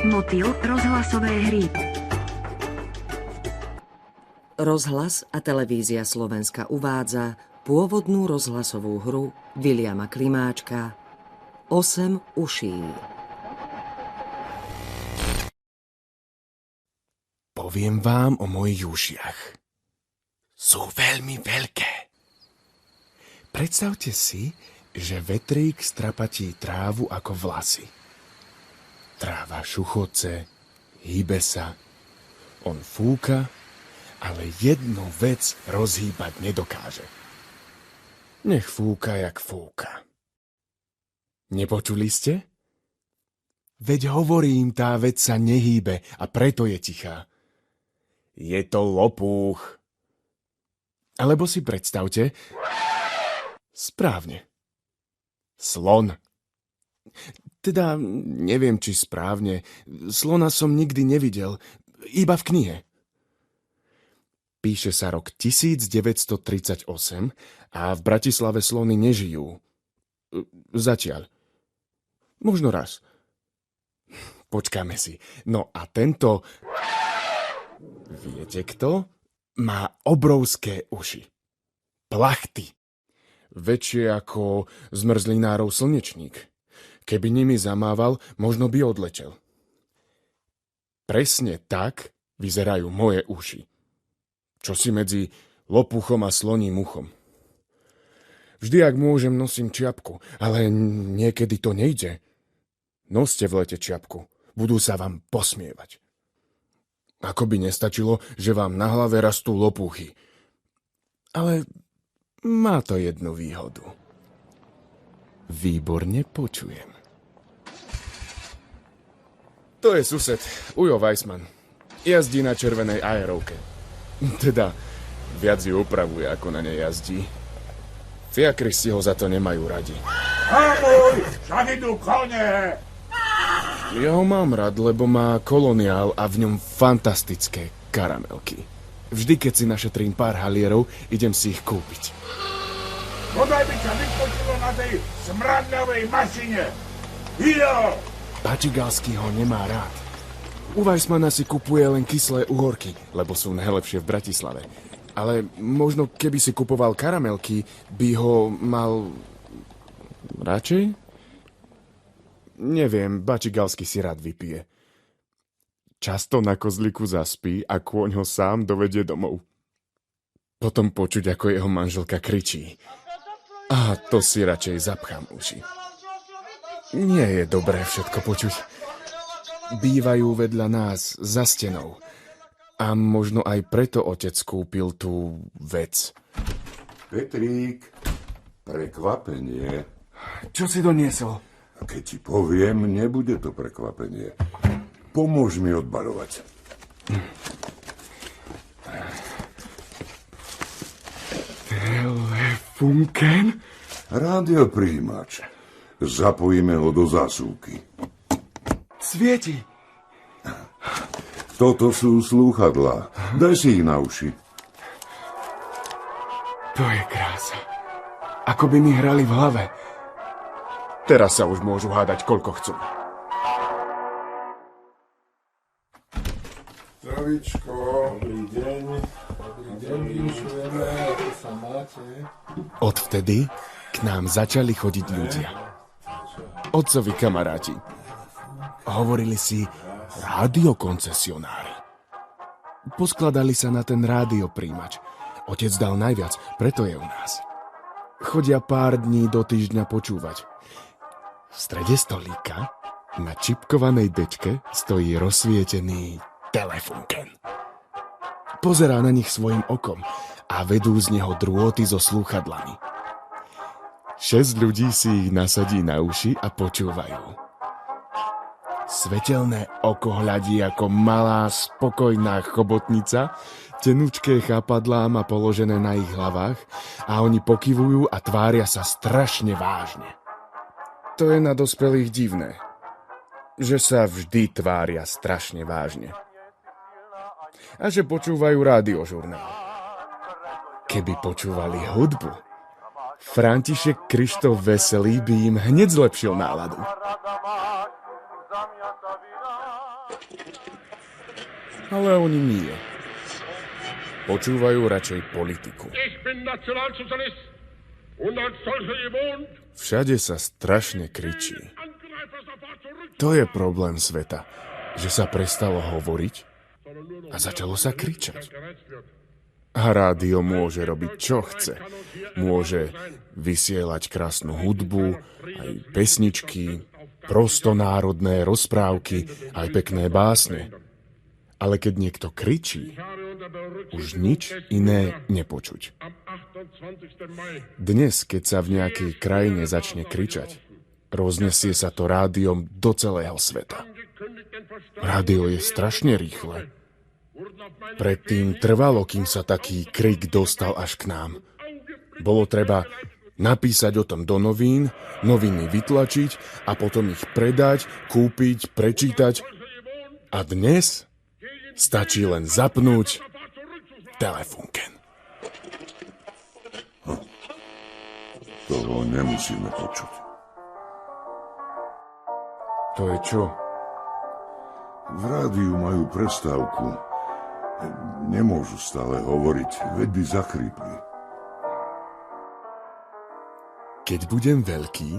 Motýl, rozhlasové hry. Rozhlas a televízia Slovenska uvádza pôvodnú rozhlasovú hru Viliama Klimáčka 8 uší. Poviem vám o mojich ušiach. Sú veľmi veľké. Predstavte si, že vetrík strapatí trávu ako vlasy. Tráva šuchoce, hýbe sa. On fúka, ale jednu vec rozhýbať nedokáže. Nech fúka, jak fúka. Nepočuli ste? Veď hovorím, tá vec sa nehýbe a preto je tichá. Je to lopúch. Alebo si predstavte... Správne. Slon. Teda neviem, či správne. Slona som nikdy nevidel. Iba v knihe. Píše sa rok 1938 a v Bratislave slony nežijú. Zatiaľ. Možno raz. Počkáme si. No a tento... Viete kto? Má obrovské uši. Plachty. Väčšie ako zmrzlinárov slnečník. Keby nimi zamával, možno by odletel. Presne tak vyzerajú moje uši. Čosi medzi lopuchom a sloním uchom. Vždy, ak môžem, nosím čiapku, ale niekedy to nejde. Noste v lete čiapku, budú sa vám posmievať. Ako by nestačilo, že vám na hlave rastú lopuchy. Ale má to jednu výhodu. Výborne počujem. To je sused, Ujo Weissman. Jazdí na červenej aerovke. Teda, viac ju upravuje, ako na nej jazdí. Fiakry si ho za to nemajú radi. Hamuj, však idú kone! Ja ho mám rád, lebo má koloniál a v ňom fantastické karamelky. Vždy, keď si našetrím pár halierov, idem si ich kúpiť. Podaj by ťa vyskočilo na tej smradľavej mašine! Ido! Pačigalský ho nemá rád. U Weissmana si kupuje len kyslé uhorky, lebo sú najlepšie v Bratislave. Ale možno keby si kupoval karamelky, by ho mal... radšej? Neviem, Bačigalský si rád vypije. Často na kozliku zaspí a kôň ho sám dovedie domov. Potom počuť, ako jeho manželka kričí. A to si radšej zapchám uši. Nie je dobré všetko počuť. Bývajú vedľa nás za stenou. A možno aj preto otec kúpil tú vec. Petrík, prekvapenie. Čo si doniesol? A keď ti poviem, nebude to prekvapenie. Pomôž mi odbarovať. Telefunken? Rádiopríjimač. Zapojíme ho do zásuvky. Svieti. Toto sú slúchadlá. Daj si ich na uši. To je krása. Ako by mi hrali v hlave. Teraz sa už môžu hádať, koľko chcú. Zdravíčko. Dobrý deň. Dobrý deň, vyšujeme, ako sa máte. Odvtedy k nám začali chodiť ľudia. Otcovi kamaráti. Hovorili si rádiokoncesionári. Poskladali sa na ten rádiopríjimač. Otec dal najviac, preto je u nás. Chodia pár dní do týždňa počúvať. V strede stolíka na čipkovanej dečke stojí rozsvietený telefunken. Pozerá na nich svojim okom a vedú z neho drôty so slúchadlami. 6 ľudí si ich nasadí na uši a počúvajú. Svetelné oko hľadí ako malá spokojná chobotnica, tenučké chápadlá má položené na ich hlavách a oni pokyvujú a tvária sa strašne vážne. To je na dospelých divné, že sa vždy tvária strašne vážne. A že počúvajú rádiožurnál. Keby počúvali hudbu, František Krištof Veselý by im hneď zlepšil náladu. Ale oni nie. Počúvajú radšej politiku. Ich bin Nationalsozialist und als solcher gewohnt, Všade sa strašne kričí. Angreifer sofort zurück. To je problém sveta, že sa prestalo hovoriť a začalo sa kričať. A rádio môže robiť, čo chce. Môže vysielať krásnu hudbu, aj pesničky, prostonárodné rozprávky, aj pekné básne. Ale keď niekto kričí, už nič iné nepočuť. Dnes, keď sa v nejakej krajine začne kričať, roznesie sa to rádiom do celého sveta. Rádio je strašne rýchle. Predtým trvalo, kým sa taký krik dostal až k nám. Bolo treba napísať o tom do novín, noviny vytlačiť a potom ich predať, kúpiť, prečítať. A dnes stačí len zapnúť telefunken. Toho nemusíme počuť. To je čo? V rádiu majú prestávku. Nemôžu stále hovoriť, veď by zachrípli. Keď budem veľký,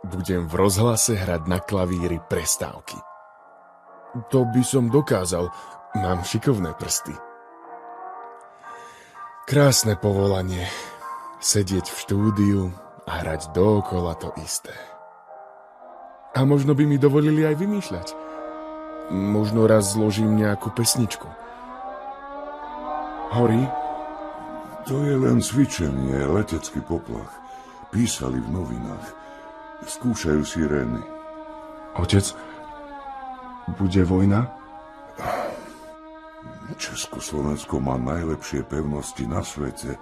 budem v rozhlase hrať na klavíri prestávky. To by som dokázal, mám šikovné prsty. Krásne povolanie, sedieť v štúdiu a hrať dookola to isté. A možno by mi dovolili aj vymýšľať. Možno raz zložím nejakú pesničku. Horí? To je len cvičenie, letecký poplach. Písali v novinách. Skúšajú sirény. Otec, bude vojna? Československo má najlepšie pevnosti na svete.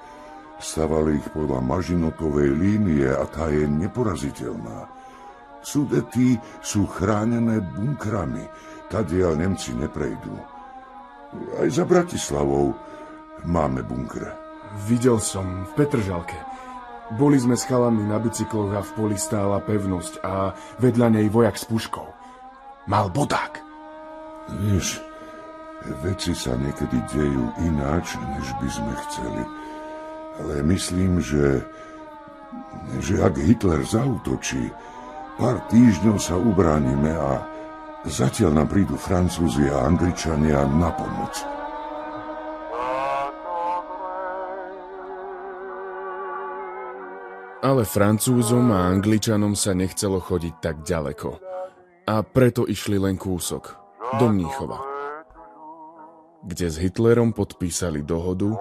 Stavali ich podľa Mažinotovej línie a tá je neporaziteľná. Sudety sú chránené bunkrami. Tadiaľ Nemci neprejdú. Aj za Bratislavou máme bunkre. Videl som v Petržalke. Boli sme s chalami na bicykloch a v poli stála pevnosť a vedľa nej vojak s puškou. Mal bodák. Vieš, veci sa niekedy dejú ináč, než by sme chceli. Ale myslím, že ak Hitler zaútočí, pár týždňov sa ubránime a zatiaľ nám prídu Francúzi a Angličania na pomoc. Ale Francúzom a Angličanom sa nechcelo chodiť tak ďaleko. A preto išli len kúsok, do Mníchova, kde s Hitlerom podpísali dohodu,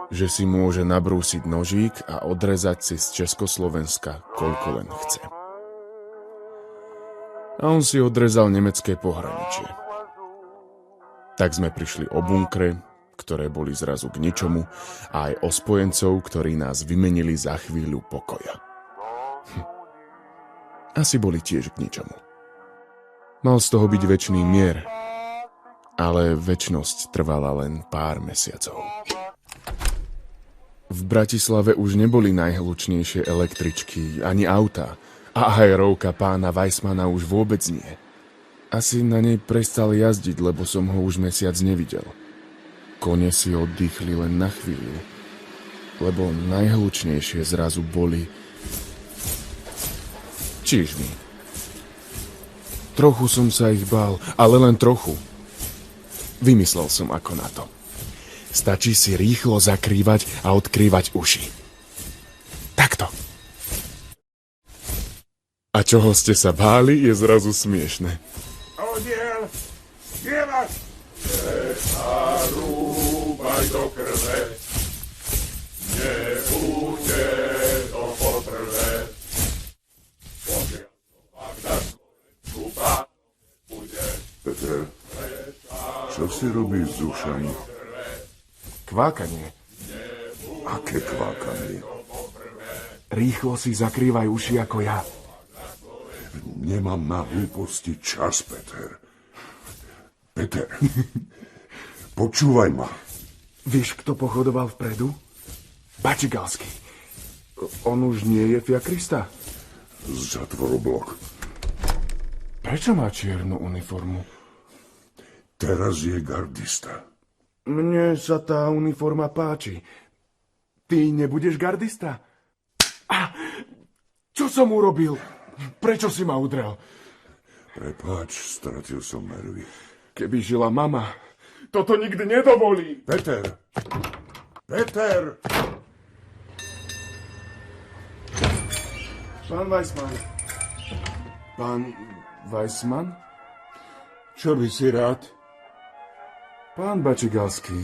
že si môže nabrúsiť nožík a odrezať si z Československa, koľko len chce. A on si odrezal nemecké pohraničie. Tak sme prišli o bunkre, ktoré boli zrazu k ničomu, a aj o spojencov, ktorí nás vymenili za chvíľu pokoja. Asi boli tiež k ničomu. Mal z toho byť večný mier, ale večnosť trvala len pár mesiacov. V Bratislave už neboli najhlučnejšie električky ani autá a aerovka pána Weissmana už vôbec nie. Asi na nej prestal jazdiť, lebo som ho už mesiac nevidel. Kone si oddychli len na chvíľu, lebo najhlučnejšie zrazu boli čižmy. Trochu som sa ich bál, ale len trochu. Vymyslel som ako na to. Stačí si rýchlo zakrývať a odkrývať uši. Takto. A čoho ste sa báli, je zrazu smiešne. Odiel! Spievať! Zarúbaj do krve, nebude to poprvé. Pokiaľ to pak na Slovensku bude. Peter, čo si robíš s ušami? Kvákanie. Aké kvákanie? Rýchlo si zakrývaj uši ako ja. Nemám na hlúposti čas, Peter. Peter, počúvaj ma. Vieš, kto pochodoval vpredu? Bačigalský. On už nie je fiakrista. Zatvor oblok. Prečo má čiernu uniformu? Teraz je gardista. Mne sa tá uniforma páči. Ty nebudeš gardista? Čo som urobil? Prečo si ma udrel? Prepáč, stratil som nervy. Keby žila mama, toto nikdy nedovolí. Peter! Peter! Pán Weissman. Pán Weissman? Čo by si rád? Pán Bačigalský.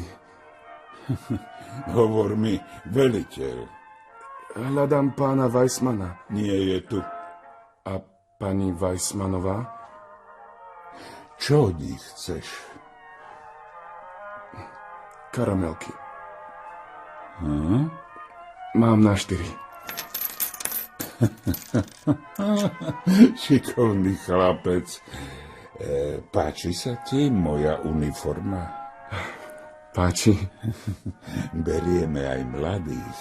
Hovor mi, veliteľ. Hľadám pána Weissmana. Nie je tu. A pani Weissmanová? Čo od nich chceš? Karamelky. Mám na 4. Šikovný chlapec. Páči sa ti moja uniforma? Páči. Berieme aj mladých.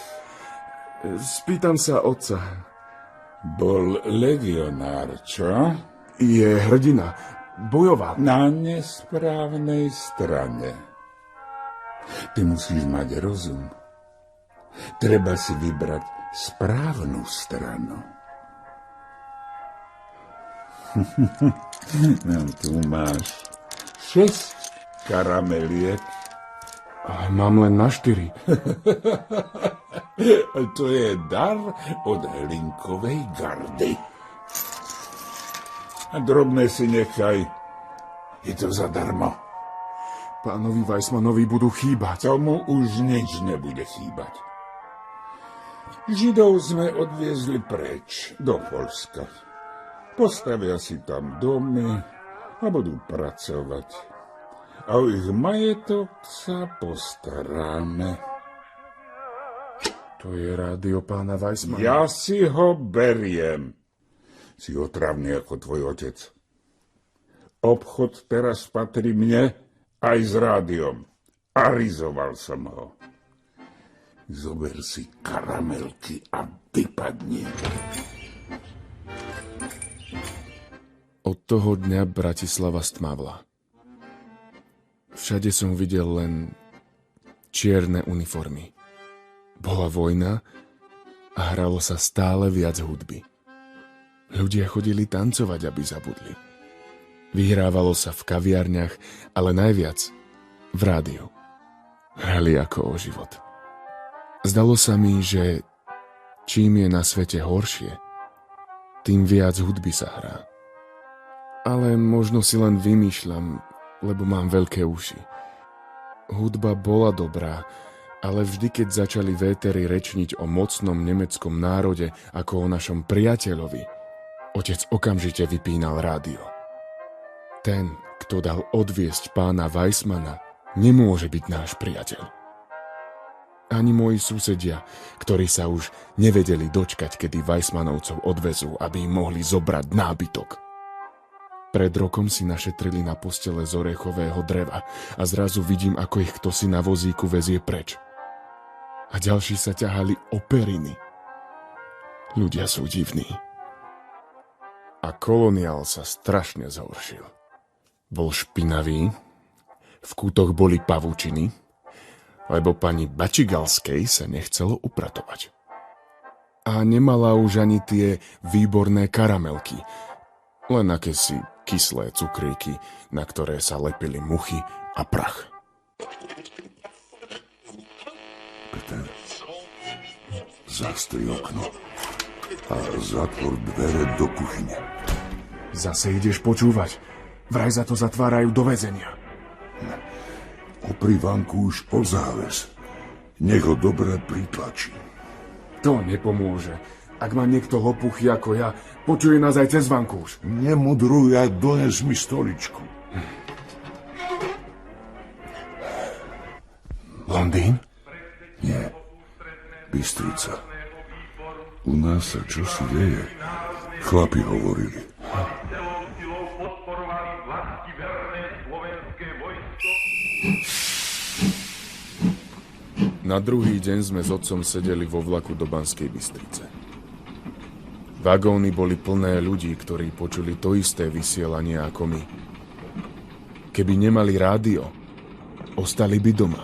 Spýtam sa otca. Bol legionár, čo? Je hrdina. Bojoval. Na nesprávnej strane. Ty musíš mať rozum. Treba si vybrať správnu stranu. No, tu máš 6 karameliek. Ale mám len na 4. To je dar od Hlinkovej gardy. A drobné si nechaj. Je to zadarmo. Pánovi Weissmanovi budú chýbať. Tomu už nič nebude chýbať. Židov sme odviezli preč do Poľska. Postavia si tam domy a budú pracovať. A o ich majetok sa postaráme. To je rádio pána Weissmana. Ja si ho beriem. Si otravný ako tvoj otec. Obchod teraz patrí mne aj s rádiom. Arizoval som ho. Zober si karamelky a vypadni. Od toho dňa Bratislava stmavla. Všade som videl len čierne uniformy. Bola vojna a hralo sa stále viac hudby. Ľudia chodili tancovať, aby zabudli. Vyhrávalo sa v kaviarniach, ale najviac v rádiu. Hrali ako o život. Zdalo sa mi, že čím je na svete horšie, tým viac hudby sa hrá. Ale možno si len vymýšľam, lebo mám veľké uši. Hudba bola dobrá, ale vždy, keď začali vétery rečniť o mocnom nemeckom národe ako o našom priateľovi, otec okamžite vypínal rádio. Ten, kto dal odviesť pána Weissmana, nemôže byť náš priateľ. Ani moji susedia, ktorí sa už nevedeli dočkať, kedy Weissmanovcov odvezú, aby im mohli zobrať nábytok. Pred rokom si našetrili na postele z orechového dreva a zrazu vidím, ako ich kto si na vozíku vezie preč. A ďalší sa ťahali o periny. Ľudia sú divní. A koloniál sa strašne zhoršil. Bol špinavý, v kútoch boli pavučiny, lebo pani Bačigalskej sa nechcelo upratovať. A nemala už ani tie výborné karamelky, len akési kyslé cukríky, na ktoré sa lepili muchy a prach. Peter, zastri okno a zatvor dvere do kuchyne. Zase ideš počúvať. Vraj za to zatvárajú do väzenia. Opri vankúš o záves. Nech ho dobre pritlačí. To nepomôže. Ak má niekto lopuchy ako ja, počuje nás aj cez vankúš. Nemudruj a dones mi stoličku. Londýn? Nie. Bystrica. U nás sa čosi deje. Chlapi hovorili. Na druhý deň sme s otcom sedeli vo vlaku do Banskej Bystrice. Vagóny boli plné ľudí, ktorí počuli to isté vysielanie ako my. Keby nemali rádio, ostali by doma,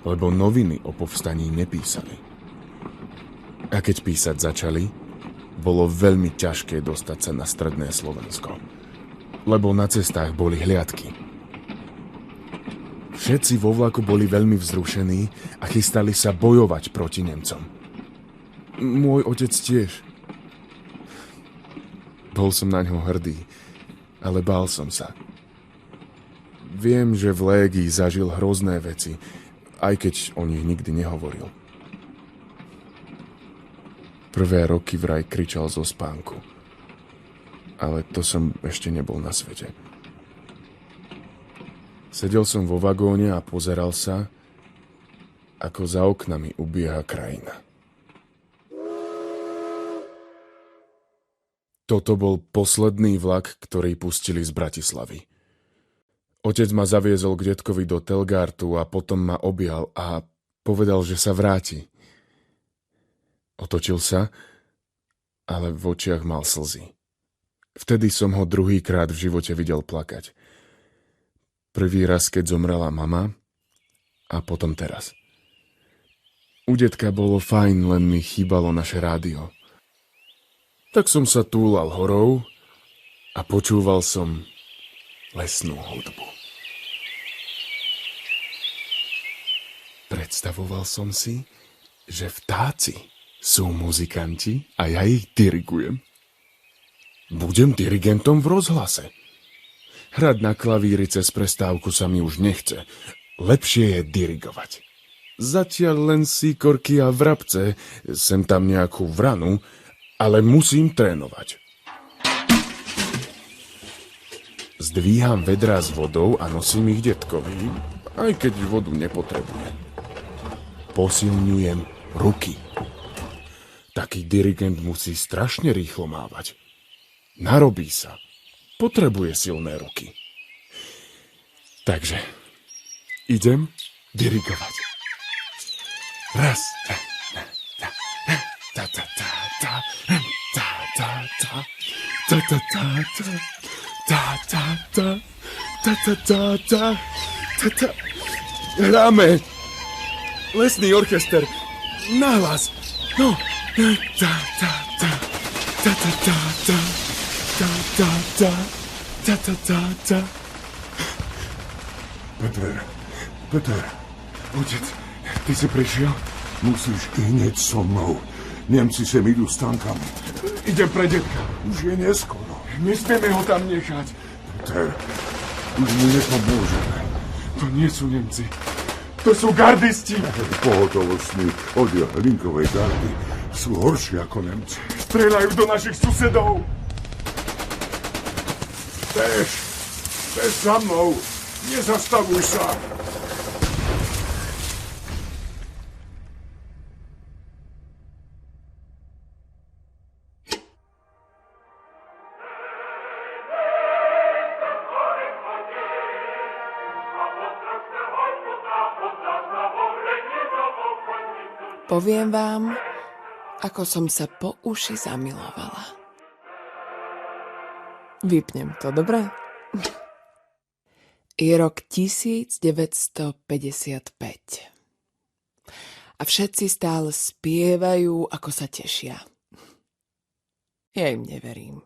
lebo noviny o povstaní nepísali. A keď písať začali, bolo veľmi ťažké dostať sa na stredné Slovensko, lebo na cestách boli hliadky. Všetci vo vlaku boli veľmi vzrušení a chystali sa bojovať proti Nemcom. Môj otec tiež. Bol som na ňo hrdý, ale bál som sa. Viem, že v légii zažil hrozné veci, aj keď o nich nikdy nehovoril. Prvé roky vraj kričal zo spánku, ale to som ešte nebol na svete. Sedel som vo vagóne a pozeral sa, ako za oknami ubieha krajina. Toto bol posledný vlak, ktorý pustili z Bratislavy. Otec ma zaviezol k detkovi do Telgartu a potom ma objal a povedal, že sa vráti. Otočil sa, ale v očiach mal slzy. Vtedy som ho druhýkrát v živote videl plakať. Prvý raz, keď zomrela mama, a potom teraz. U detka bolo fajn, len mi chýbalo naše rádio. Tak som sa túlal horou a počúval som lesnú hudbu. Predstavoval som si, že vtáci sú muzikanti a ja ich dirigujem. Budem dirigentom v rozhlase. Hrať na klavíri cez prestávku sa mi už nechce. Lepšie je dirigovať. Zatiaľ len síkorky a vrabce, sem tam nejakú vranu, ale musím trénovať. Zdvíham vedrá s vodou a nosím ich detkovi, aj keď vodu nepotrebujem. Posilňujem ruky. Taký dirigent musí strašne rýchlo mávať. Narobí sa. Potrebuje silné ruky. Takže idem dirigovať. Raz. Hráme. Lesný orchester. Nahlas. No. Peter, Otec, ty si prišiel? musíš hneď so mnou. Nemci sem idú s tankami. Idem pre detka. Už je neskoro. Nesmieme ho tam nechať. Peter, už mu nepomôžeme. To nie sú Nemci. To sú gardisti. Pohotovostní oddiel Hlinkovej gardy sú horší ako Nemci. Strieľajú do našich susedov. Bež za mnou. Nezastavuj sa. Poviem vám, ako som sa po uši zamilovala. Vypnem to, dobre? Je rok 1955. A všetci stále spievajú, ako sa tešia. Ja im neverím.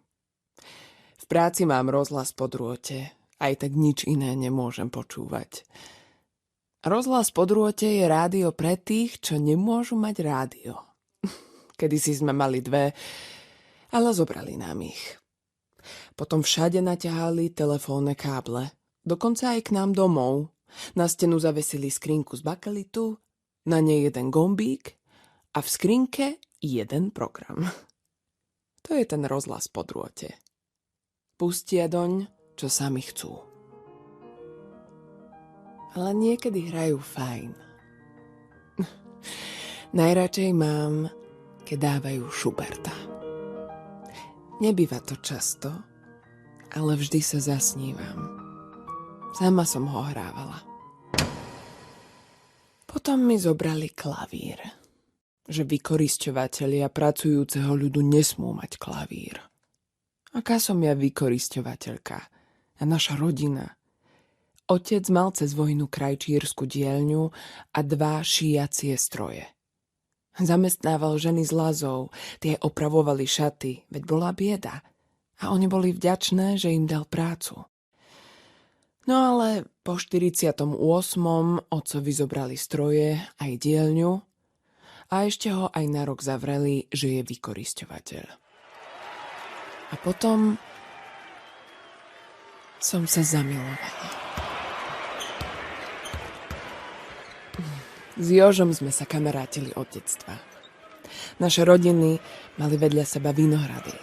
V práci mám rozhlas po drôte, aj tak nič iné nemôžem počúvať. Rozhlas po drôte je rádio pre tých, čo nemôžu mať rádio. Kedysi sme mali 2, ale zobrali nám ich. Potom všade naťahali telefónne káble, dokonca aj k nám domov. Na stenu zavesili skrinku z bakelitu, na nej jeden gombík a v skrinke jeden program. To je ten rozhlas po drôte. Pustia doň, čo sami chcú. Ale niekedy hrajú fajn. Najradšej mám, keď dávajú Schuberta. Nebýva to často, ale vždy sa zasnívam. Sama som ho hrávala. Potom mi zobrali klavír. Že vykorisťovatelia pracujúceho ľudu nesmú mať klavír. Aká som ja vykorisťovateľka? A naša rodina? Otec mal cez vojnu krajčírsku dielňu a 2 šijacie stroje. Zamestnával ženy z Lazov, tie opravovali šaty, veď bola bieda. A oni boli vďačné, že im dal prácu. No ale po 48. otcovi zobrali stroje aj dielňu a ešte ho aj na rok zavreli, že je vykorisťovateľ. A potom som sa zamilovala. S Jožom sme sa kamarátili od detstva. Naše rodiny mali vedľa seba vinohrady.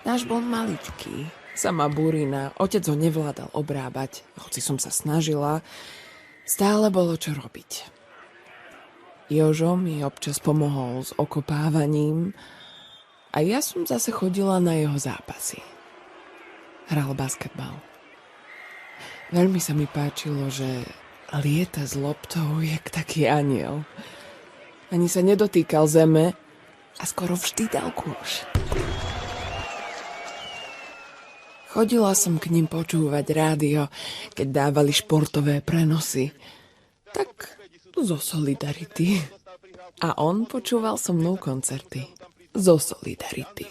Náš bol maličký, sama burina, otec ho nevládal obrábať, hoci som sa snažila, stále bolo čo robiť. Jožo mi občas pomohol s okopávaním a ja som zase chodila na jeho zápasy. Hral basketbal. Veľmi sa mi páčilo, že lieta s loptou jak taký aniel. Ani sa nedotýkal zeme a skoro vždy dal kôš. Chodila som k ním počúvať rádio, keď dávali športové prenosy. Tak zo solidarity. A on počúval so mnou koncerty. Zo solidarity.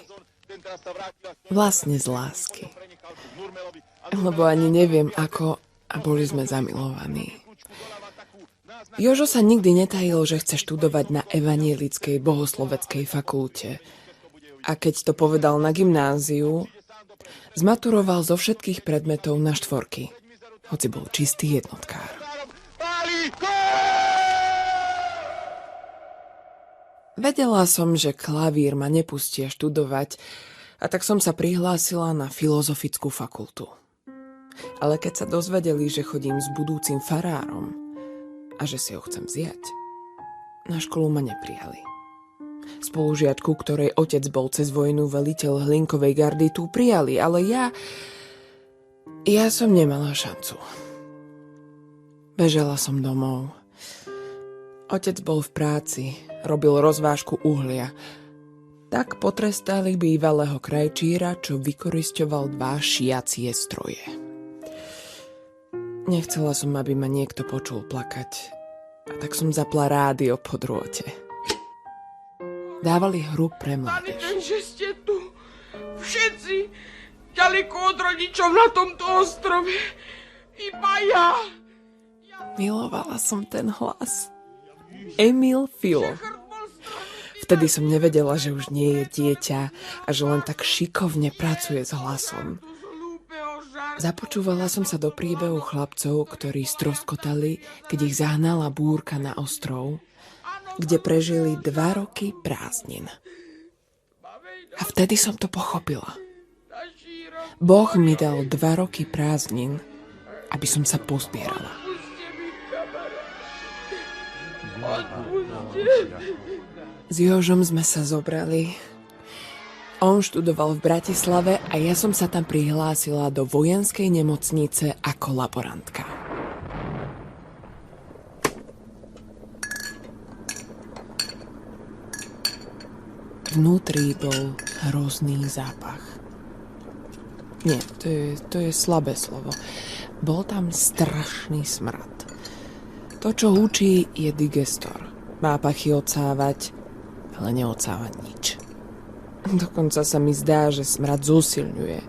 Vlastne z lásky. Lebo ani neviem ako, a boli sme zamilovaní. Jožo sa nikdy netajil, že chce študovať na evanielickej bohosloveckej fakulte. A keď to povedal na gymnáziu, zmaturoval zo všetkých predmetov na 4, hoci bol čistý jednotkár. Vedela som, že klavír ma nepustia študovať, a tak som sa prihlásila na filozofickú fakultu. Ale keď sa dozvedeli, že chodím s budúcim farárom a že si ho chcem vziať, na školu ma neprijali. Spolužiačku, ktorej otec bol cez vojnu veliteľ Hlinkovej gardy, tu prijali, ale ja som nemala šancu. Bežala som domov. Otec bol v práci, robil rozvážku uhlia. Tak potrestali bývalého krajčíra, čo vykorisťoval 2 šijacie stroje. Nechcela som, aby ma niekto počul plakať. A tak som zapla rádio po drôte. Dávali hru pre mládež. Ani že ste tu všetci ďaleko od rodičov na tomto ostrove. Iba ja. Milovala som ten hlas. Emil Filo. Vtedy som nevedela, že už nie je dieťa a že len tak šikovne pracuje s hlasom. Započúvala som sa do príbehu chlapcov, ktorí stroskotali, keď ich zahnala búrka na ostrov, kde prežili 2 roky prázdnin. A vtedy som to pochopila. Boh mi dal 2 roky prázdnin, aby som sa pozbierala. S Jožom sme sa zobrali. On študoval v Bratislave a ja som sa tam prihlásila do vojenskej nemocnice ako laborantka. Vnútri bol hrozný zápach. Nie, to je slabé slovo. Bol tam strašný smrad. To, čo hučí, je digestor. Má pachy odsávať, ale neodsáva nič. Dokonca sa mi zdá, že smrad zosilňuje.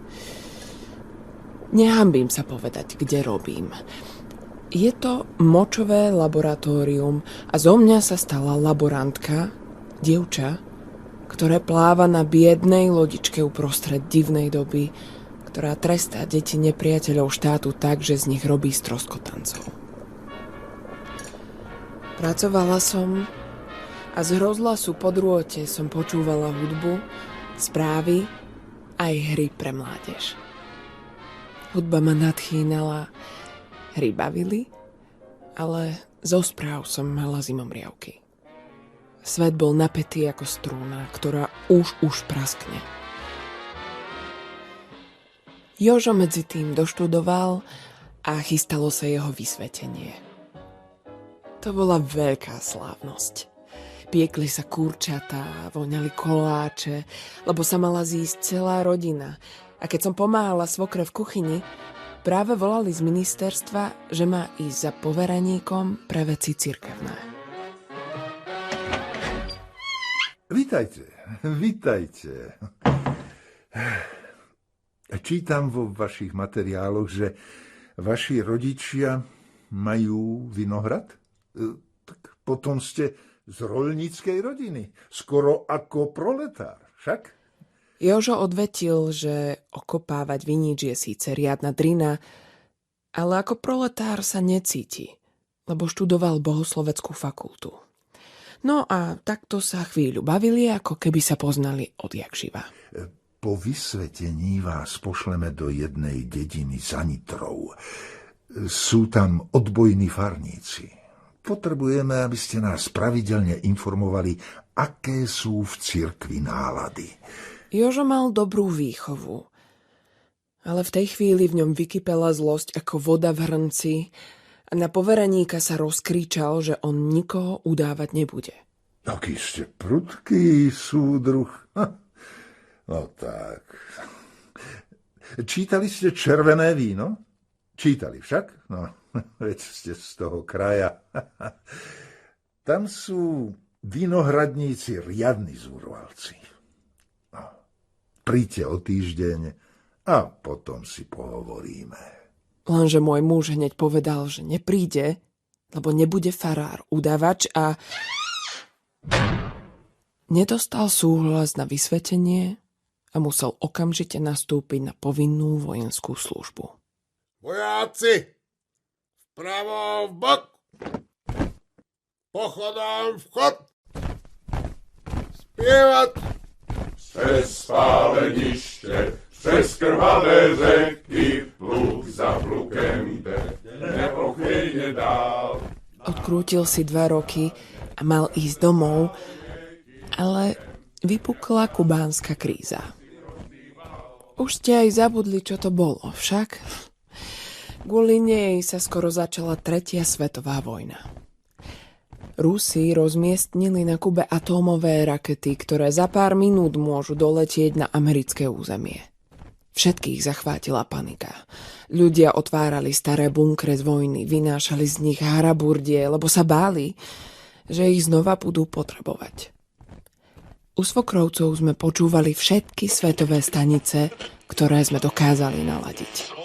Nehambím sa povedať, kde robím. Je to močové laboratórium a zo mňa sa stala laborantka, dievča, ktoré pláva na biednej lodičke uprostred divnej doby, ktorá trestá deti nepriateľov štátu tak, že z nich robí stroskotancov. Pracovala som a z rozhlasu po drôte som počúvala hudbu, správy aj hry pre mládež. Hudba ma nadchýnala, hry bavili, ale zo správ som mala zimomriavky. Svet bol napätý ako strúna, ktorá už praskne. Jožo medzi tým doštudoval a chystalo sa jeho vysvetenie. To bola veľká slávnosť. Piekli sa kurčatá, voňali koláče, lebo sa mala zísť celá rodina. A keď som pomáhala svokre v kuchyni, Práve volali z ministerstva, že má ísť za povereníkom pre veci cirkevné. Vítajte. Čítam vo vašich materiáloch, že vaši rodičia majú vinohrad? Tak potom ste z roľníckej rodiny, skoro ako proletár, však? Jožo odvetil, že okopávať vinič je síce riadna drina, ale ako proletár sa necíti, lebo študoval bohosloveckú fakultu. No a takto sa chvíľu bavili, ako keby sa poznali odjak živa. Po vysvetení vás pošleme do jednej dediny za Nitrou. Sú tam odbojní farníci. Potrebujeme, aby ste nás pravidelne informovali, aké sú v cirkvi nálady. Jožo mal dobrú výchovu, ale v tej chvíli v ňom vykypela zlosť ako voda v hrnci a na povereníka sa rozkričal, že on nikoho udávať nebude. Aký ste prudký, súdruh. No tak. Čítali ste Červené víno? Čítali však? No, veď ste z toho kraja. Tam sú vinohradníci riadni zúrvalci. Príďte o týždeň a potom si pohovoríme. Lenže môj muž hneď povedal, že nepríde, lebo nebude farár udávač a nedostal súhlas na vysvetenie a musel okamžite nastúpiť na povinnú vojenskú službu. Vojáci, vpravo vbok, pochodom vchod, spievať. Přes spáleniště, přes krvavé řeky, pluk za plukem jde, nepochvějně dál. Odkrútil si 2 roky a mal ísť domov, ale vypukla kubánska kríza. Už ste aj zabudli, čo to bolo, však? Kvôli nej sa skoro začala 3. svetová vojna. Rusi rozmiestnili na Kube atómové rakety, ktoré za pár minút môžu doletieť na americké územie. Všetkých zachvátila panika. Ľudia otvárali staré bunkre z vojny, vynášali z nich haraburdie, lebo sa báli, že ich znova budú potrebovať. U svokrovcov sme počúvali všetky svetové stanice, ktoré sme dokázali naladiť.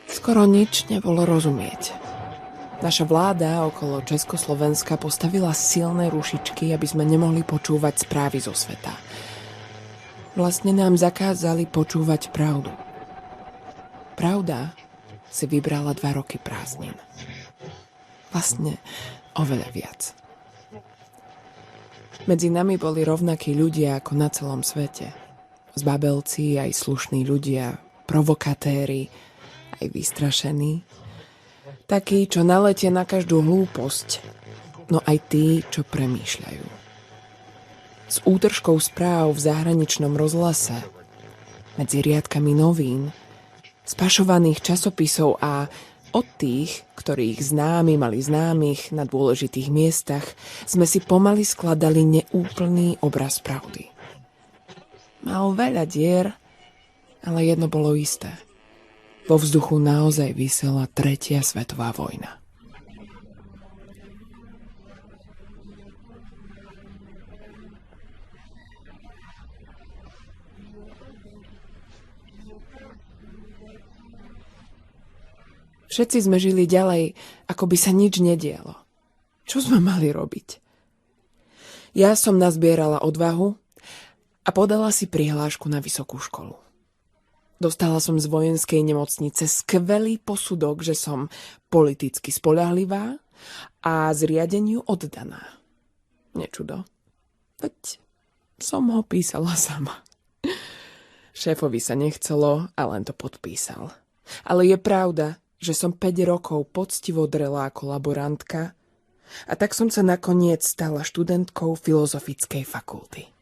Skoro nič nebolo rozumieť. Naša vláda okolo Československa postavila silné rušičky, aby sme nemohli počúvať správy zo sveta. Vlastne nám zakázali počúvať pravdu. Pravda si vybrala 2 roky prázdnin. Vlastne oveľa viac. Medzi nami boli rovnakí ľudia ako na celom svete. Zbabelci, aj slušní ľudia, provokatéri, aj vystrašení. Takí, čo naletia na každú hlúposť, no aj tí, čo premýšľajú. S útržkou správ v zahraničnom rozhlase, medzi riadkami novín, spašovaných časopisov a od tých, ktorých známi mali známych na dôležitých miestach, sme si pomaly skladali neúplný obraz pravdy. Mal veľa dier, ale jedno bolo isté. Vo vzduchu naozaj visela 3. svetová vojna. Všetci sme žili ďalej, ako by sa nič nedialo. Čo sme mali robiť? Ja som nazbierala odvahu a podala si prihlášku na vysokú školu. Dostala som z vojenskej nemocnice skvelý posudok, že som politicky spoľahlivá a zriadeniu oddaná. Nečudo. Veď som ho písala sama. Šéfovi sa nechcelo a len to podpísal. Ale je pravda, že som 5 rokov poctivo drela ako laborantka a tak som sa nakoniec stala študentkou filozofickej fakulty.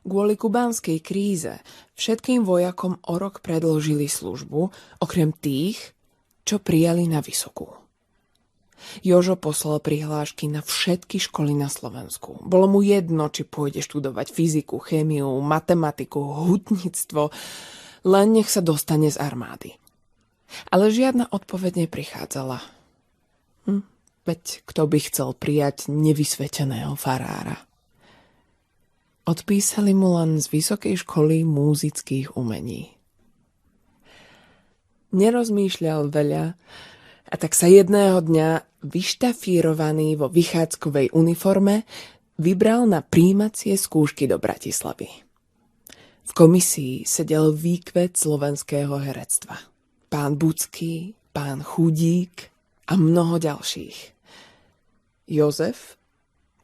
Kvôli kubánskej kríze všetkým vojakom o rok predĺžili službu, okrem tých, čo prijali na vysokú. Jožo poslal prihlášky na všetky školy na Slovensku. Bolo mu jedno, či pôjde študovať fyziku, chémiu, matematiku, hutníctvo, len nech sa dostane z armády. Ale žiadna odpoveď neprichádzala. Veď kto by chcel prijať nevysveteného farára? Odpísali mu len z Vysokej školy múzických umení. Nerozmýšľal veľa a tak sa jedného dňa vyštafírovaný vo vychádzkovej uniforme vybral na prijímacie skúšky do Bratislavy. V komisii sedel výkvet slovenského herectva. Pán Bucký, pán Chudík a mnoho ďalších. Jozef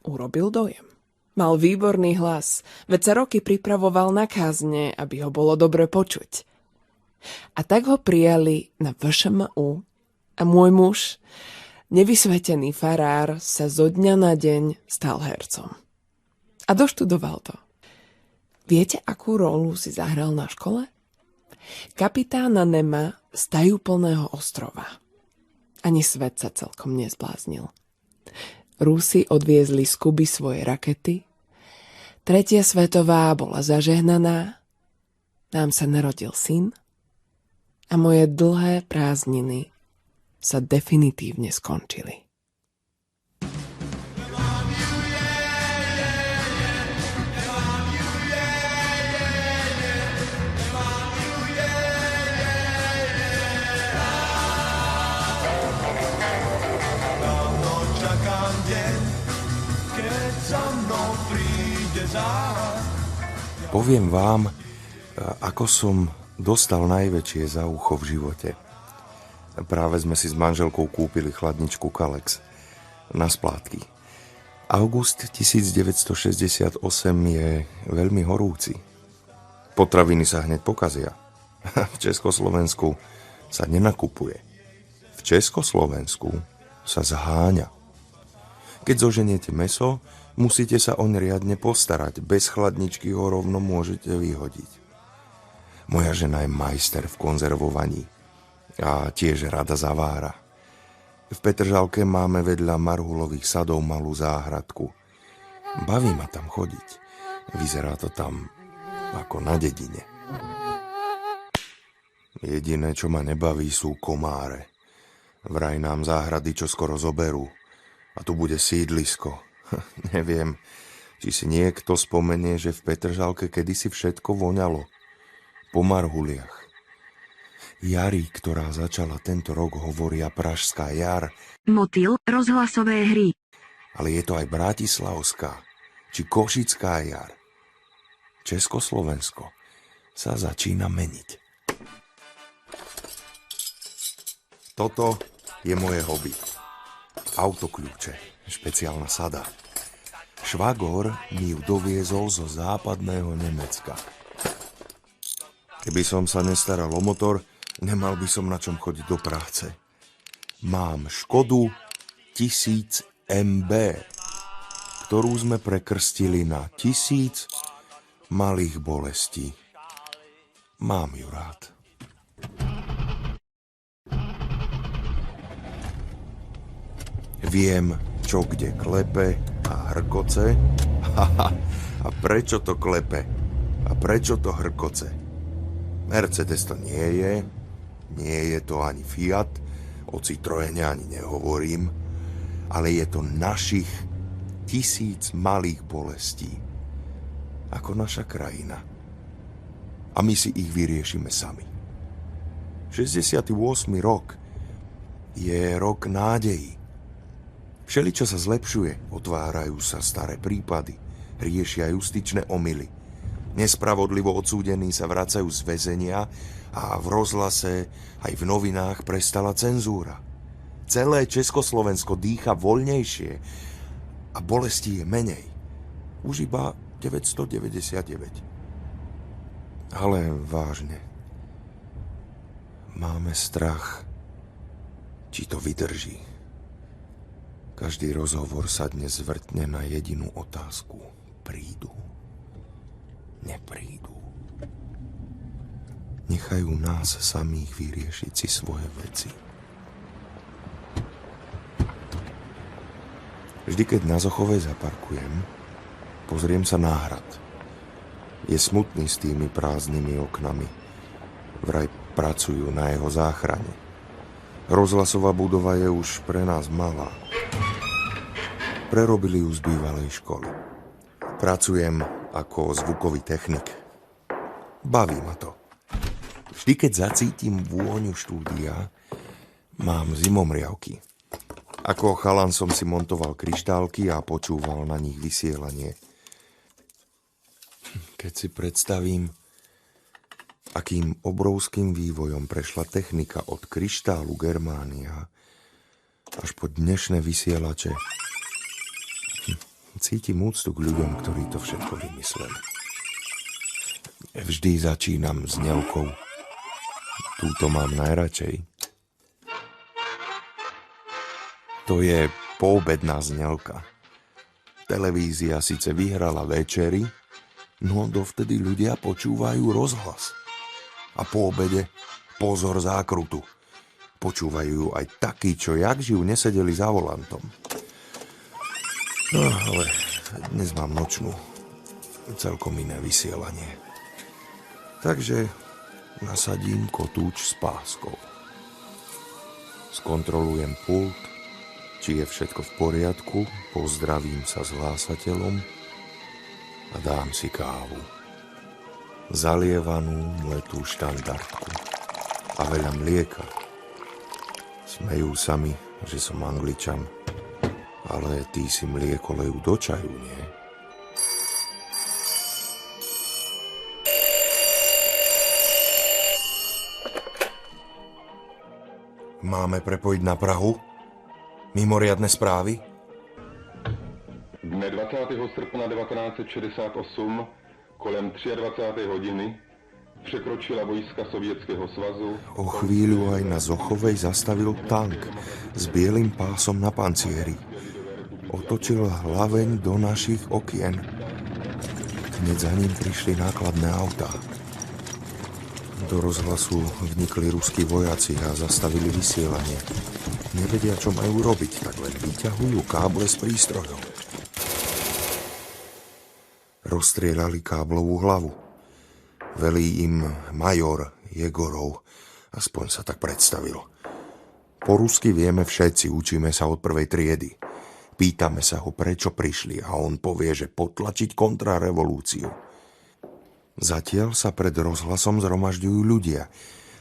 urobil dojem. Mal výborný hlas, veď sa roky pripravoval na kázne, aby ho bolo dobre počuť. A tak ho prijali na VŠMU a môj muž, nevysvetený farár, sa zo dňa na deň stal hercom. A doštudoval to. Viete, akú rolu si zahral na škole? Kapitána Nema z tajúplného ostrova. Ani svet sa celkom nezbláznil. Rusi odviezli z Kuby svoje rakety, Tretia svetová bola zažehnaná, nám sa narodil syn a moje dlhé prázdniny sa definitívne skončili. Poviem vám, ako som dostal najväčšie za ucho v živote. Práve sme si s manželkou kúpili chladničku Kalex na splátky. August 1968 je veľmi horúci. Potraviny sa hneď pokazia. V Československu sa nenakupuje. V Československu sa zháňa. Keď zoženiete mäso, musíte sa oň riadne postarať. Bez chladničky ho rovno môžete vyhodiť. Moja žena je majster v konzervovaní a tiež rada zavára. V Petržalke máme vedľa marhulových sadov malú záhradku. Baví ma tam chodiť. Vyzerá to tam ako na dedine. Jediné, čo ma nebaví, sú komáre. Vraj nám záhrady čoskoro zoberú a tu bude sídlisko. Neviem, či si niekto spomenie, že v Petržalke kedysi všetko voňalo. Po marhuliach. Jari, ktorá začala tento rok, hovoria Pražská jar. Motýl, rozhlasové hry. Ale je to aj Bratislavská, či Košická jar. Československo sa začína meniť. Toto je moje hobby. Autokľúče, špeciálna sada. Švagor mi ju doviezol zo západného Nemecka. Keby som sa nestaral o motor, nemal by som na čom chodiť do práce. Mám Škodu 1000 MB, ktorú sme prekrstili na 1000 malých bolestí. Mám ju rád. Viem, čo kde klepe a hrkoce. A prečo to klepe? A prečo to hrkoce? Mercedes to nie je to ani Fiat, o Citroene ani nehovorím, ale je to našich 1000 malých bolestí. Ako naša krajina. A my si ich vyriešime sami. 68. rok je rok nádejí. Všeličo sa zlepšuje, otvárajú sa staré prípady, riešia justičné omyly. Nespravodlivo odsúdení sa vracajú z väzenia a v rozhlase aj v novinách prestala cenzúra. Celé Československo dýcha voľnejšie a bolestí je menej. Už iba 999. Ale vážne. Máme strach, či to vydrží. Každý rozhovor sa dnes zvrtne na jedinú otázku. Prídu? Neprídu? Nechajú nás samých vyriešiť si svoje veci. Vždy, keď na Zochovej zaparkujem, pozriem sa na hrad. Je smutný s tými prázdnymi oknami. Vraj pracujú na jeho záchrane. Rozhlasová budova je už pre nás malá. Prerobili ju z bývalej školy. Pracujem ako zvukový technik. Baví ma to. Vždy, keď zacítim vôňu štúdia, mám zimomriavky. Ako chalan som si montoval kryštálky a počúval na nich vysielanie. Keď si predstavím, akým obrovským vývojom prešla technika od kryštálu Germánia až po dnešné vysielače, cítim úctu k ľuďom, ktorí to všetko vymysleli. Vždy začínam s ňelkou. Túto mám najradšej. To je poobedná zňelka. Televízia síce vyhrala večery, no dovtedy ľudia počúvajú rozhlas. A po obede pozor zákrutu. Počúvajú aj takí, čo jak žijú nesedeli za volantom. No, ale dnes mám nočnú, celkom iné vysielanie. Takže nasadím kotúč s páskou. Skontrolujem pult, či je všetko v poriadku, pozdravím sa s hlásateľom a dám si kávu. Zalievanú mletú štandardku a veľa mlieka. Smejú sa mi, že som Angličan, ale tí si mlieko lejú do čaju, nie? Máme prepojiť na Prahu? Mimoriadne správy? Dne 20. srpna 1968 kolem 23. hodiny překročila vojska Sovětského svazu. O chvíľu aj na Zochovej zastavil tank s bielým pásom na pancieri. Otočil hlaveň do našich okien. Hneď za ním prišli nákladné autá. Do rozhlasu vnikli ruskí vojaci a zastavili vysielanie. Nevedia, čo majú robiť, tak len vyťahujú káble z prístrojov. Rozstrieľali káblovú hlavu. Velí im major Jegorov, aspoň sa tak predstavil. Po rusky vieme všetci, učíme sa od prvej triedy. Pýtame sa ho, prečo prišli a on povie, že potlačiť kontrarevolúciu. Zatiaľ sa pred rozhlasom zhromažďujú ľudia.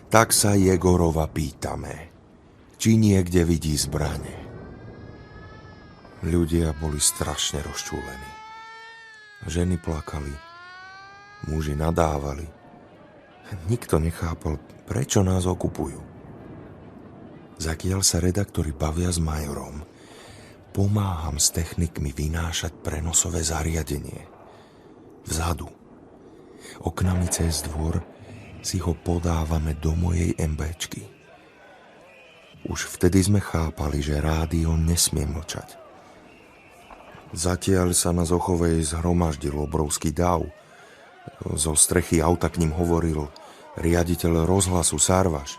Tak sa Jegorova pýtame, či niekde vidí zbrane. Ľudia boli strašne rozčúlení. Ženy plakali, muži nadávali. Nikto nechápal, prečo nás okupujú. Zakiaľ sa redaktori bavia s majorom, pomáham s technikmi vynášať prenosové zariadenie. Vzadu, oknami cez dvor, si ho podávame do mojej MBčky. Už vtedy sme chápali, že rádio nesmie mlčať. Zatiaľ sa na Zochovej zhromaždil obrovský dav. Zo strechy auta k ním hovoril riaditeľ rozhlasu Sarvaš,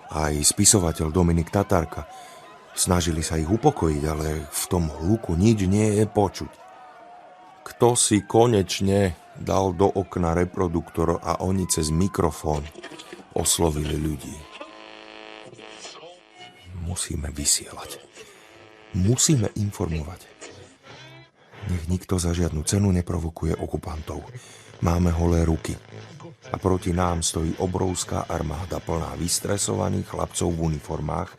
aj spisovateľ Dominik Tatarka. Snažili sa ich upokojiť, ale v tom hluku nič nie je počuť. Kto si konečne dal do okna reproduktor a oni cez mikrofón oslovili ľudí. Musíme vysielať. Musíme informovať. Nech nikto za žiadnu cenu neprovokuje okupantov. Máme holé ruky. A proti nám stojí obrovská armáda plná vystresovaných chlapcov v uniformách,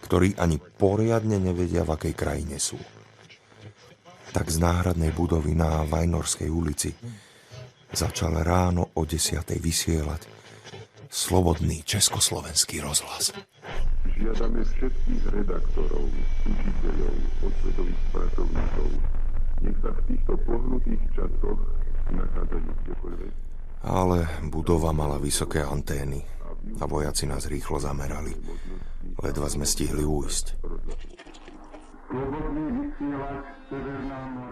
ktorí ani poriadne nevedia, v akej krajine sú. Tak z náhradnej budovy na Vajnorskej ulici začal ráno o 10:00 vysielať slobodný československý rozhlas. Žiadame všetkých redaktorov, učiteľov, osvetových pracovníkov, nech sa v týchto pohnutých časoch nachádzajú kdekoľvek. Ale budova mala vysoké antény a vojaci nás rýchlo zamerali. Ledva sme stihli újsť.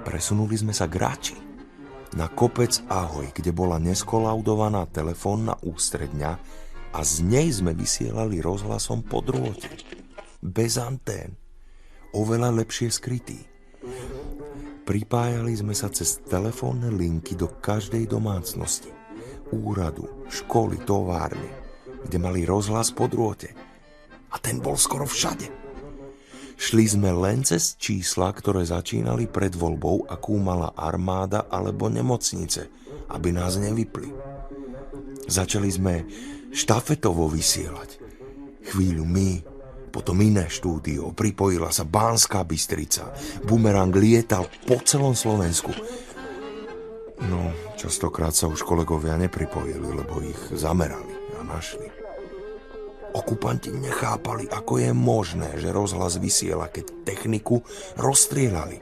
Presunuli sme sa k Rači, na kopec Ahoj, kde bola neskolaudovaná telefónna ústredňa a z nej sme vysielali rozhlasom po drôte. Bez antén. Oveľa lepšie skrytý. Pripájali sme sa cez telefónne linky do každej domácnosti, úradu, školy, továrne, kde mali rozhlas po drôte. A ten bol skoro všade. Šli sme len cez čísla, ktoré začínali pred voľbou, akú mala armáda alebo nemocnice, aby nás nevypli. Začali sme štafetovo vysielať. Chvíľu my, potom iné štúdio, pripojila sa Banská Bystrica. Bumerang lietal po celom Slovensku. No, častokrát sa už kolegovia nepripojili, lebo ich zamerali a našli. Okupanti nechápali, ako je možné, že rozhlas vysiela, keď techniku rozstrieľali.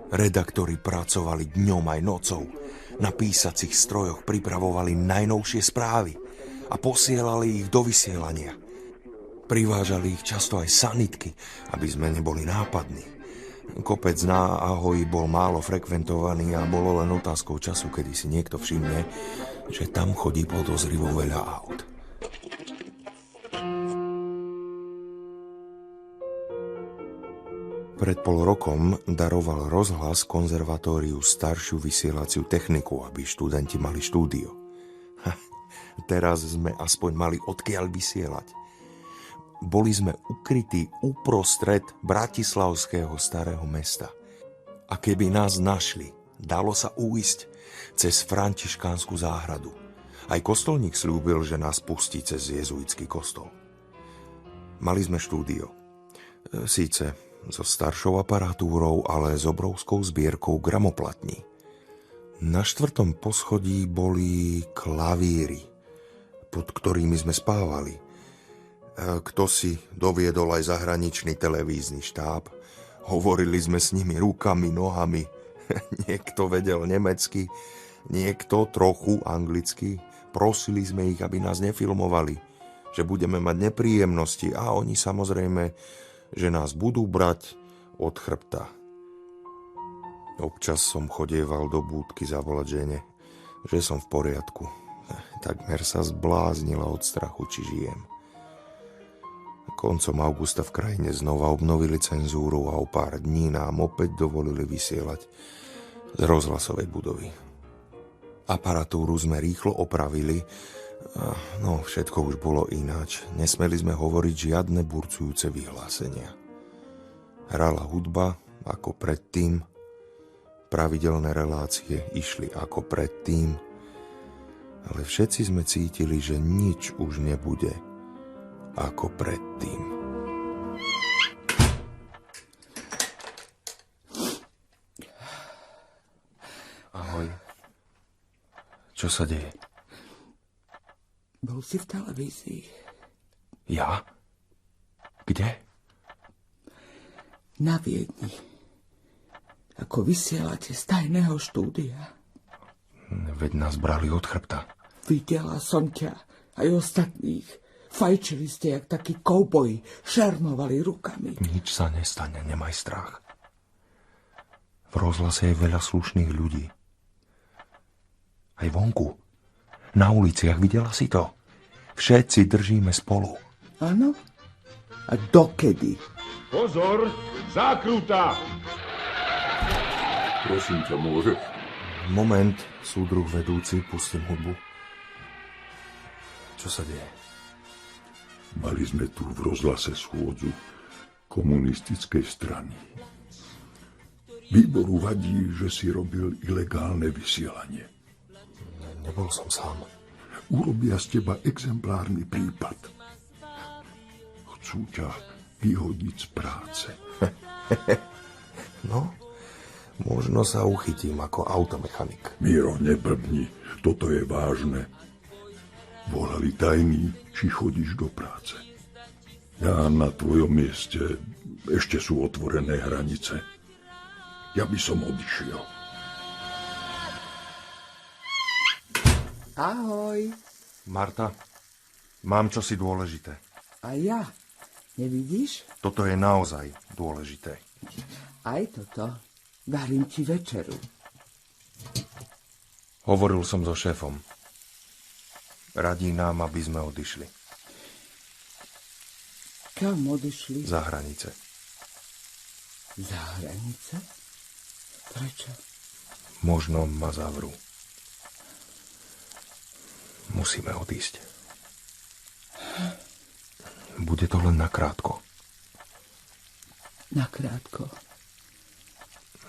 Redaktori pracovali dňom aj nocou. Na písacích strojoch pripravovali najnovšie správy a posielali ich do vysielania. Privážali ich často aj sanitky, aby sme neboli nápadní. Kopec na Ahoji bol málo frekventovaný a bolo len otázkou času, kedy si niekto všimne, že tam chodí podozrivo veľa aut. Pred pol rokom daroval rozhlas konzervatóriu staršiu vysielaciu techniku, aby študenti mali štúdio. Teraz sme aspoň mali odkiaľ vysielať. Boli sme ukrytí uprostred bratislavského starého mesta. A keby nás našli, dalo sa uísť cez františkánsku záhradu. Aj kostolník slúbil, že nás pustí cez jezuitský kostol. Mali sme štúdio. Síce so staršou aparatúrou, ale s obrovskou zbierkou gramoplatní. Na 4. poschodí boli klavíry, pod ktorými sme spávali. Kto si doviedol aj zahraničný televízny štáb. Hovorili sme s nimi rukami, nohami. Niekto vedel nemecky, niekto trochu anglicky. Prosili sme ich, aby nás nefilmovali, že budeme mať nepríjemnosti a oni samozrejme, že nás budú brať od chrbta. Občas som chodieval do búdky zavolať žene, že som v poriadku. Takmer sa zbláznila od strachu, či žijem. Koncom augusta v krajine znova obnovili cenzúru a o pár dní nám opäť dovolili vysielať z rozhlasovej budovy. Aparatúru sme rýchlo opravili, no všetko už bolo ináč. Nesmeli sme hovoriť žiadne burcujúce vyhlásenia. Hrala hudba ako predtým, pravidelné relácie išli ako predtým, ale všetci sme cítili, že nič už nebude ako predtým. Ahoj. Čo sa deje? Bol si v televízii. Ja? Kde? Na Viedni. Ako vysielate z tajného štúdia. Veď nás brali od chrbta. Videla som ťa, aj ostatných. Fajčili ste, jak takí kouboji, šermovali rukami. Nič sa nestane, nemaj strach. V rozhlase je veľa slušných ľudí. Aj vonku. Na uliciach, videla si to? Všetci držíme spolu. Áno? A dokedy? Pozor, zákruta! Prosím ťa, môžeš? Moment, súdruh vedúci, pustím hudbu. Čo sa deje? Mali sme tu v rozhlase schôdzu komunistickej strany. Výboru vadí, že si robil ilegálne vysielanie. Nebol som sám. Urobia z teba exemplárny prípad. Chcú ťa vyhodiť z práce. No, možno sa uchytím ako automechanik. Miro, neblbni, toto je vážne. Volali tajní, či chodíš do práce. Ja na tvojom mieste, ešte sú otvorené hranice. Ja by som odišiel. Ahoj. Marta, mám čosi dôležité. A ja. Nevidíš? Toto je naozaj dôležité. Aj toto. Varím ti večeru. Hovoril som so šéfom. Radí nám, aby sme odišli. Kam odišli? Za hranice. Za hranice? Prečo? Možno ma zavrú. Musíme odísť. Bude to len nakrátko. Nakrátko?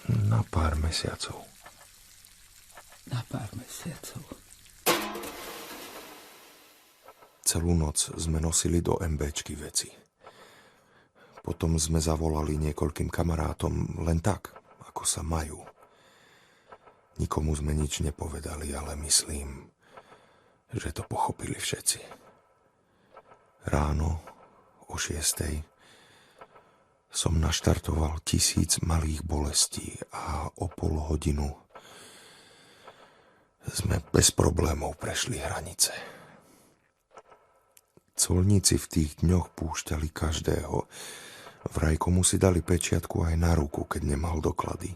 Na pár mesiacov. Na pár mesiacov. Celú noc sme nosili do MBčky veci. Potom sme zavolali niekoľkým kamarátom len tak, ako sa majú. Nikomu sme nič nepovedali, ale myslím, že to pochopili všetci. Ráno o 6:00 som naštartoval 1000 malých bolestí a o pol hodinu sme bez problémov prešli hranice. Colníci v tých dňoch púšťali každého. Vraj komu si dali pečiatku aj na ruku, keď nemal doklady.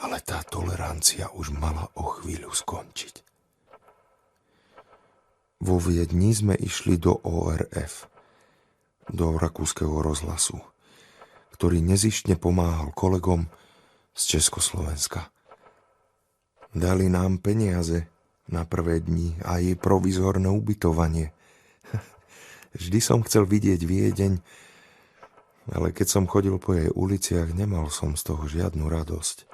Ale tá tolerancia už mala o chvíľu skončiť. Vo Viedni sme išli do ORF, do rakúskeho rozhlasu, ktorý nezištne pomáhal kolegom z Československa. Dali nám peniaze na prvé dni a jej provizorné ubytovanie. Vždy som chcel vidieť Viedeň, ale keď som chodil po jej uliciach, nemal som z toho žiadnu radosť.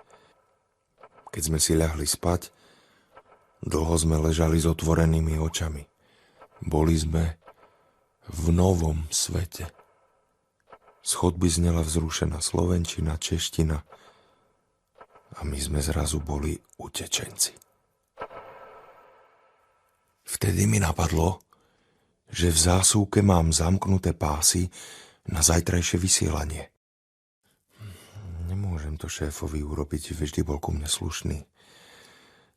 Keď sme si ľahli spať, dlho sme ležali s otvorenými očami. Boli sme v novom svete. Z chodby znela vzrušená slovenčina, čeština a my sme zrazu boli utečenci. Vtedy mi napadlo, že v zásuvke mám zamknuté pásy na zajtrajšie vysielanie. Nemôžem to šéfovi urobiť, vždy bol ku mne slušný.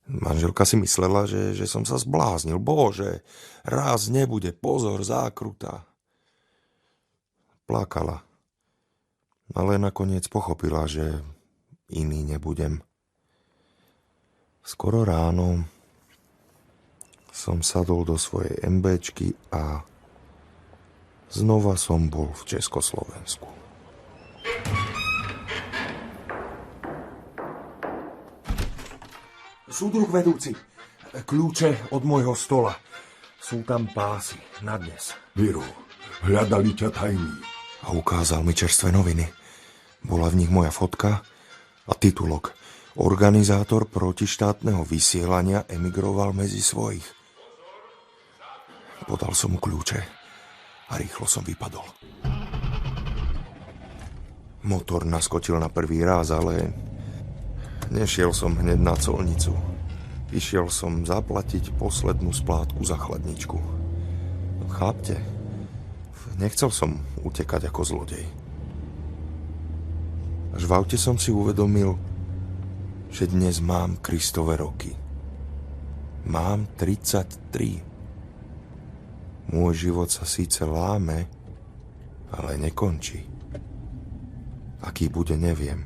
Manželka si myslela, že som sa zbláznil. Bože, raz nebude, pozor, zákruta. Plakala, ale nakoniec pochopila, že iný nebudem. Skoro ráno som sadol do svojej MBčky a znova som bol v Československu. Súdruh vedúci, kľúče od môjho stola. Sú tam pásy na dnes. Viro, hľadali ťa tajní. A ukázal mi čerstvé noviny. Bola v nich moja fotka a titulok. Organizátor protištátneho vysielania emigroval medzi svojich. Podal som mu kľúče a rýchlo som vypadol. Motor naskočil na prvý ráz, ale nešiel som hneď na colnicu. Išiel som zaplatiť poslednú splátku za chladničku. Chápte? Nechcel som utekať ako zlodej. Až v aute som si uvedomil, že dnes mám Kristove roky. Mám 33. Môj život sa síce láme, ale nekončí. Aký bude, neviem.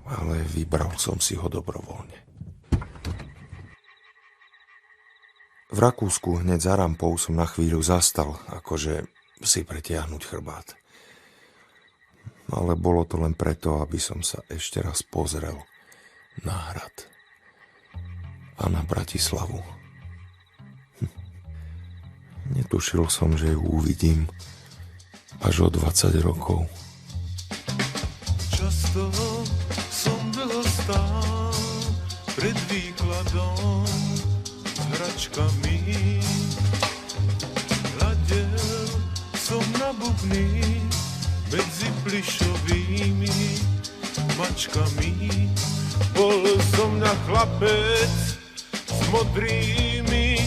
Ale vybral som si ho dobrovoľne. V Rakúsku hneď za rampou som na chvíľu zastal, akože si pretiahnuť chrbát. Ale bolo to len preto, aby som sa ešte raz pozrel na hrad a na Bratislavu. Netušil som, že ju uvidím až o 20 rokov. Často som byl stál pred výkladom s hračkami. Hľadel som na bubny medzi plišovými mačkami. Bol som na chlapec s modrými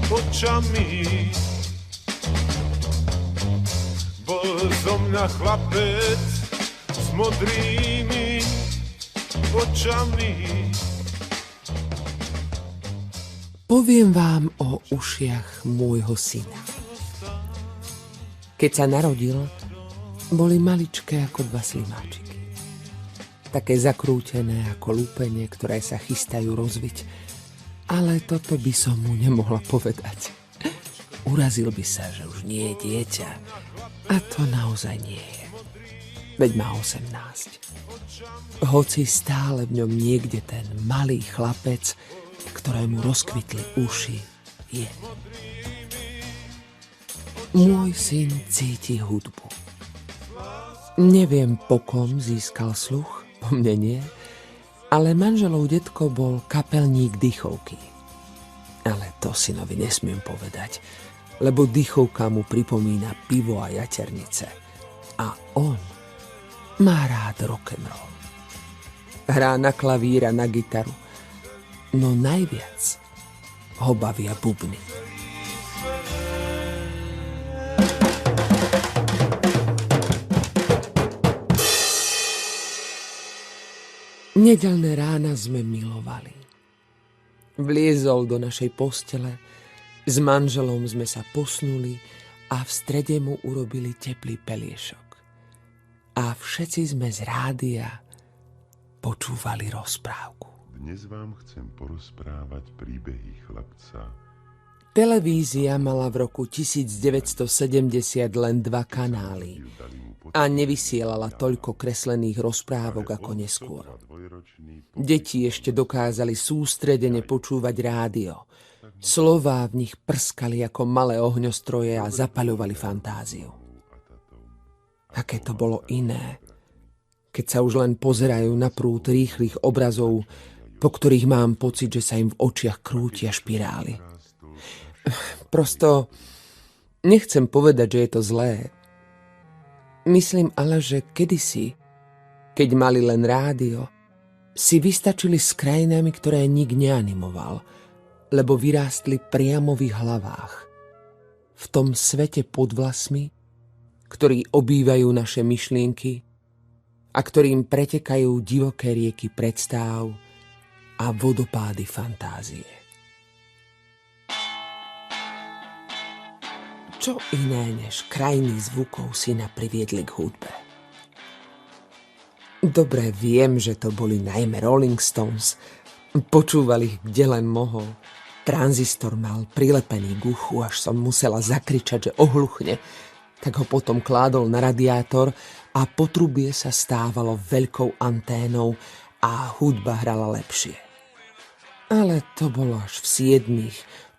očami. Bol som na chlapec s modrými očami. Poviem vám o ušiach môjho syna. Keď sa narodil, boli maličké ako 2 slimáčiky. Také zakrútené ako lúpenie, ktoré sa chystajú rozviť. Ale toto by som mu nemohla povedať. Urazil by sa, že už nie je dieťa. A to naozaj nie je. veď má 18. Hoci stále v ňom niekde ten malý chlapec, ktorému rozkvitli uši, je. Môj syn cíti hudbu. Neviem, po kom získal sluch, po mne nie, ale manželov detko bol kapelník dychovky. Ale to synovi nesmiem povedať, lebo dychovka mu pripomína pivo a jaternice. A on má rád rock'n'roll. Hrá na klavír a na gitaru, no najviac ho bavia bubny. Nedeľné rána sme milovali. Vliezol do našej postele, s manželom sme sa posnuli a v strede mu urobili teplý peliešok. A všetci sme z rádia počúvali rozprávku. Dnes vám chcem porozprávať príbehy chlapca. Televízia mala v roku 1970 len 2 kanály a nevysielala toľko kreslených rozprávok ako neskôr. Deti ešte dokázali sústredene počúvať rádio. Slová v nich prskali ako malé ohňostroje a zapaľovali fantáziu. Aké to bolo iné, keď sa už len pozerajú na prúd rýchlych obrazov, po ktorých mám pocit, že sa im v očiach krútia špirály. Prosto nechcem povedať, že je to zlé. Myslím ale, že kedysi, keď mali len rádio, si vystačili s krajinami, ktoré nik neanimoval, lebo vyrástli priamo v ich hlavách. V tom svete pod vlasmi, ktorí obývajú naše myšlienky a ktorým pretekajú divoké rieky predstáv a vodopády fantázie. Čo iné než krajiny zvukov syna priviedli k hudbe? Dobre viem, že to boli najmä Rolling Stones. Počúval ich, kde len mohol. Tranzistor mal prilepený k uchu, až som musela zakričať, že ohluchne. Tak ho potom kládol na radiátor a potrubie sa stávalo veľkou anténou a hudba hrala lepšie. Ale to bolo až v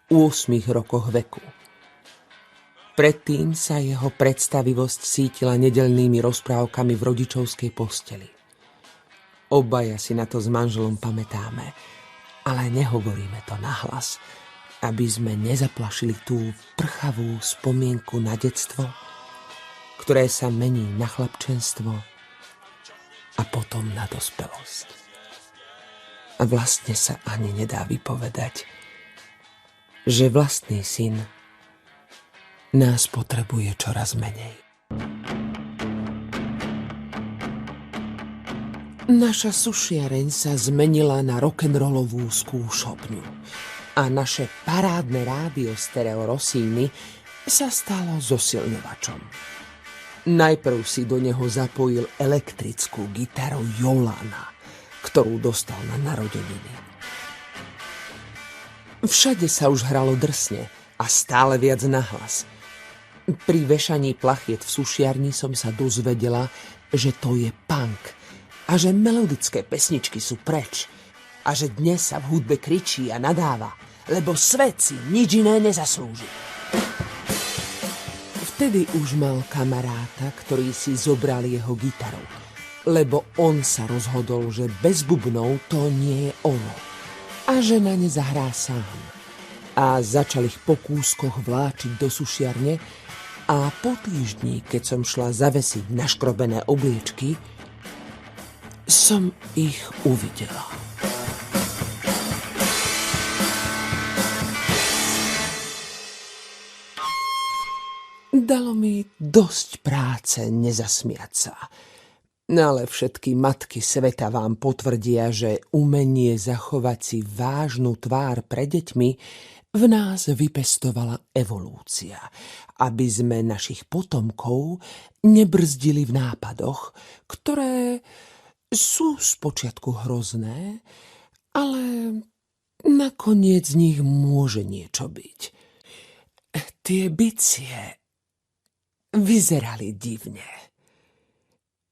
7, 8 rokoch veku. Predtým sa jeho predstavivosť sítila nedeľnými rozprávkami v rodičovskej posteli. Obaja si na to s manželom pamätáme, ale nehovoríme to nahlas, aby sme nezaplašili tú prchavú spomienku na detstvo, ktoré sa mení na chlapčenstvo a potom na dospelosť. A vlastne sa ani nedá vypovedať, že vlastný syn nás potrebuje čoraz menej. Naša sušiareň sa zmenila na rock'n'rollovú skúšobňu a naše parádne rádio Stereo Rossini sa stalo zosilňovačom. Najprv si do neho zapojil elektrickú gitaru Jolana, ktorú dostal na narodeniny. Všade sa už hralo drsne a stále viac nahlas. Pri vešaní plachiet v sušiarni som sa dozvedela, že to je punk a že melodické pesničky sú preč a že dnes sa v hudbe kričí a nadáva, lebo svet si nič iné nezaslúži. Vtedy už mal kamaráta, ktorý si zobral jeho gitaru, lebo on sa rozhodol, že bez bubnov to nie je ono a že na ne zahrá sám. A začal ich po kúskoch vláčiť do sušiarne a po týždni, keď som šla zavesiť naškrobené obliečky, som ich uvidela. Dalo mi dosť práce nezasmiať sa. Ale všetky matky sveta vám potvrdia, že umenie zachovať si vážnu tvár pre deťmi v nás vypestovala evolúcia, aby sme našich potomkov nebrzdili v nápadoch, ktoré sú spočiatku hrozné, ale nakoniec z nich môže niečo byť. Tie bicie vyzerali divne.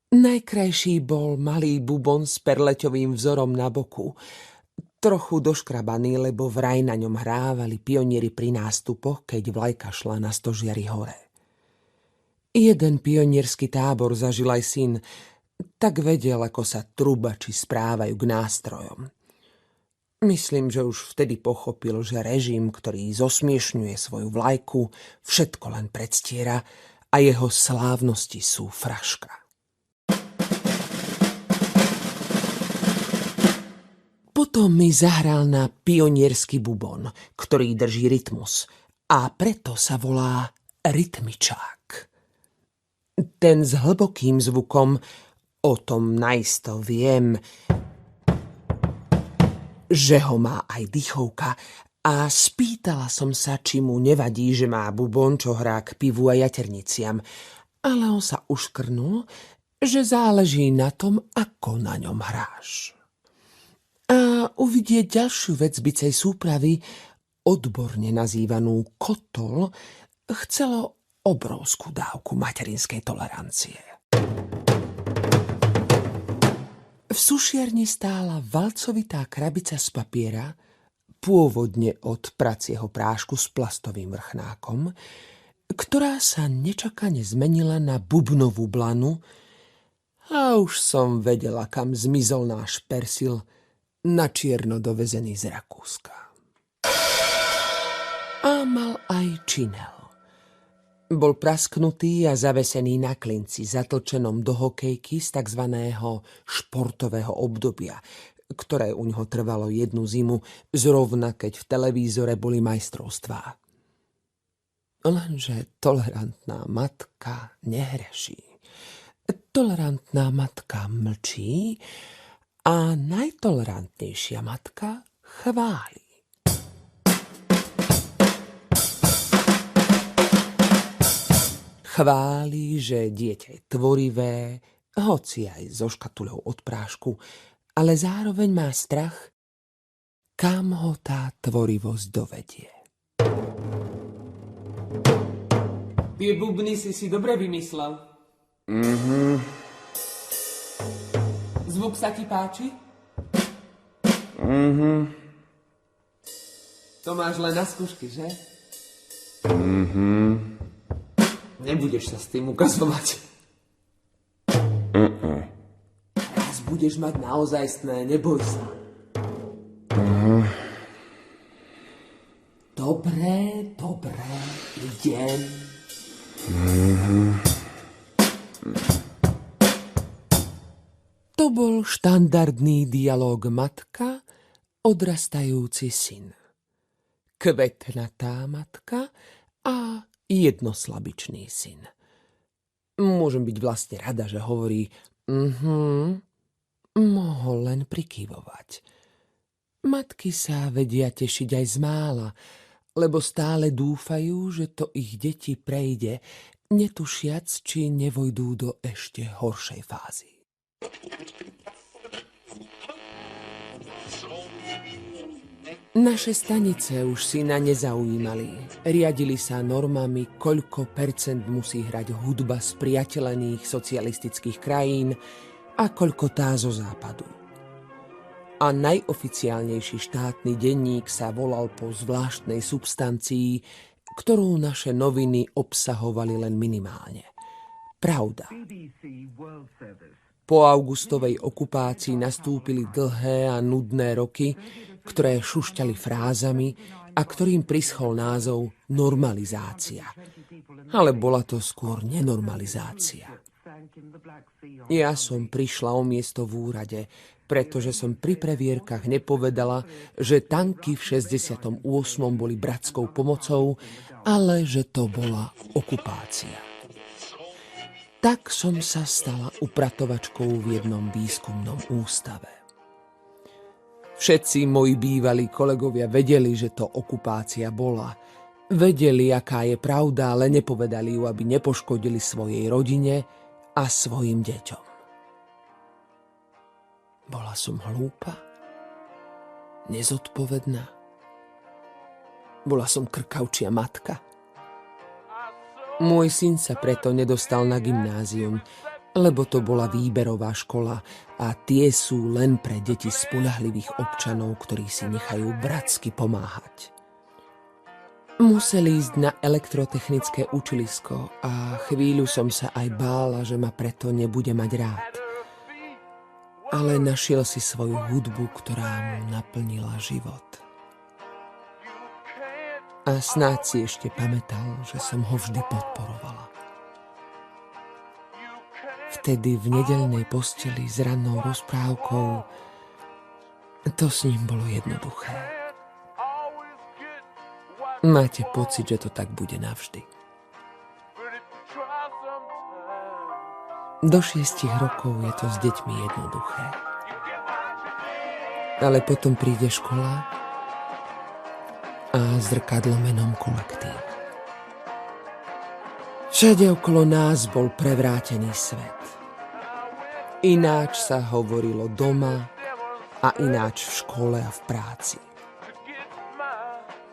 Najkrajší bol malý bubon s perleťovým vzorom na boku. Trochu doškrabaný, lebo vraj na ňom hrávali pionieri pri nástupoch, keď vlajka šla na stožiari hore. Jeden pionierský tábor zažil aj syn, tak vedel, ako sa trubači správajú k nástrojom. Myslím, že už vtedy pochopil, že režim, ktorý zosmiešňuje svoju vlajku, všetko len predstiera a jeho slávnosti sú fraška. Potom mi zahral na pionierský bubon, ktorý drží rytmus, a preto sa volá rytmičák. Ten s hlbokým zvukom, o tom naisto viem, že ho má aj dýchovka, a spýtala som sa, či mu nevadí, že má bubon, čo hrá k pivu a jaterniciam, ale on sa uškrnul, že záleží na tom, ako na ňom hráš. A uvidieť ďalšiu vec bicej súpravy, odborne nazývanú kotol, chcelo obrovskú dávku materinskej tolerancie. V sušiarni stála valcovitá krabica z papiera, pôvodne od pracieho prášku s plastovým vrchnákom, ktorá sa nečakane zmenila na bubnovú blanu, a už som vedela, kam zmizol náš Persil, na čierno dovezený z Rakúska. A mal aj činel. Bol prasknutý a zavesený na klinci, zatlčenom do hokejky z takzvaného športového obdobia, ktoré u ňoho trvalo jednu zimu, zrovna keď v televízore boli majstrovstvá. Lenže tolerantná matka nehreší. Tolerantná matka mlčí a najtolerantnejšia matka chváli. Chváli, že dieťa je tvorivé, hoci aj so škatuľou od prášku, ale zároveň má strach, kam ho tá tvorivosť dovedie. Tie bubny si dobre vymyslel. Zvuk sa ti páči? To máš len na skúšky, že? Nebudeš sa s tým ukazovať. Raz budeš mať naozajstné, neboj sa. Dobre, idem. To bol štandardný dialóg matka, odrastajúci syn. Kvetnatá matka a jednoslabičný syn. Môžem byť vlastne rada, že hovorí mohol len prikývovať. Matky sa vedia tešiť aj z mála, lebo stále dúfajú, že to ich deti prejde, netušiac, či nevojdú do ešte horšej fázy. Naše stanice už syna nezaujímali. Riadili sa normami, koľko percent musí hrať hudba z priateľených socialistických krajín a koľko tá zo západu. A najoficiálnejší štátny denník sa volal po zvláštnej substancii, ktorú naše noviny obsahovali len minimálne. Pravda. Po augustovej okupácii nastúpili dlhé a nudné roky, ktoré šušťali frázami a ktorým prischol názov normalizácia. Ale bola to skôr nenormalizácia. Ja som prišla o miesto v úrade, pretože som pri previerkach nepovedala, že tanky v 68. boli bratskou pomocou, ale že to bola okupácia. Tak som sa stala upratovačkou v jednom výskumnom ústave. Všetci moji bývalí kolegovia vedeli, že to okupácia bola. Vedeli, aká je pravda, ale nepovedali ju, aby nepoškodili svojej rodine a svojim deťom. Bola som hlúpa, nezodpovedná. Bola som krkavčia matka. Môj syn sa preto nedostal na gymnázium, Lebo to bola výberová škola a tie sú len pre deti spoľahlivých občanov, ktorí si nechajú bratsky pomáhať. Museli ísť na elektrotechnické učilisko a chvíľu som sa aj bála, že ma preto nebude mať rád. Ale našiel si svoju hudbu, ktorá mu naplnila život. A snáď si ešte pamätal, že som ho vždy podporovala. Vtedy v nedeľnej posteli s rannou rozprávkou to s ním bolo jednoduché. Máte pocit, že to tak bude navždy. Do 6 rokov je to s deťmi jednoduché. Ale potom príde škola a zrkadlo menom kolektív. Všade okolo nás bol prevrátený svet. Ináč sa hovorilo doma a ináč v škole a v práci.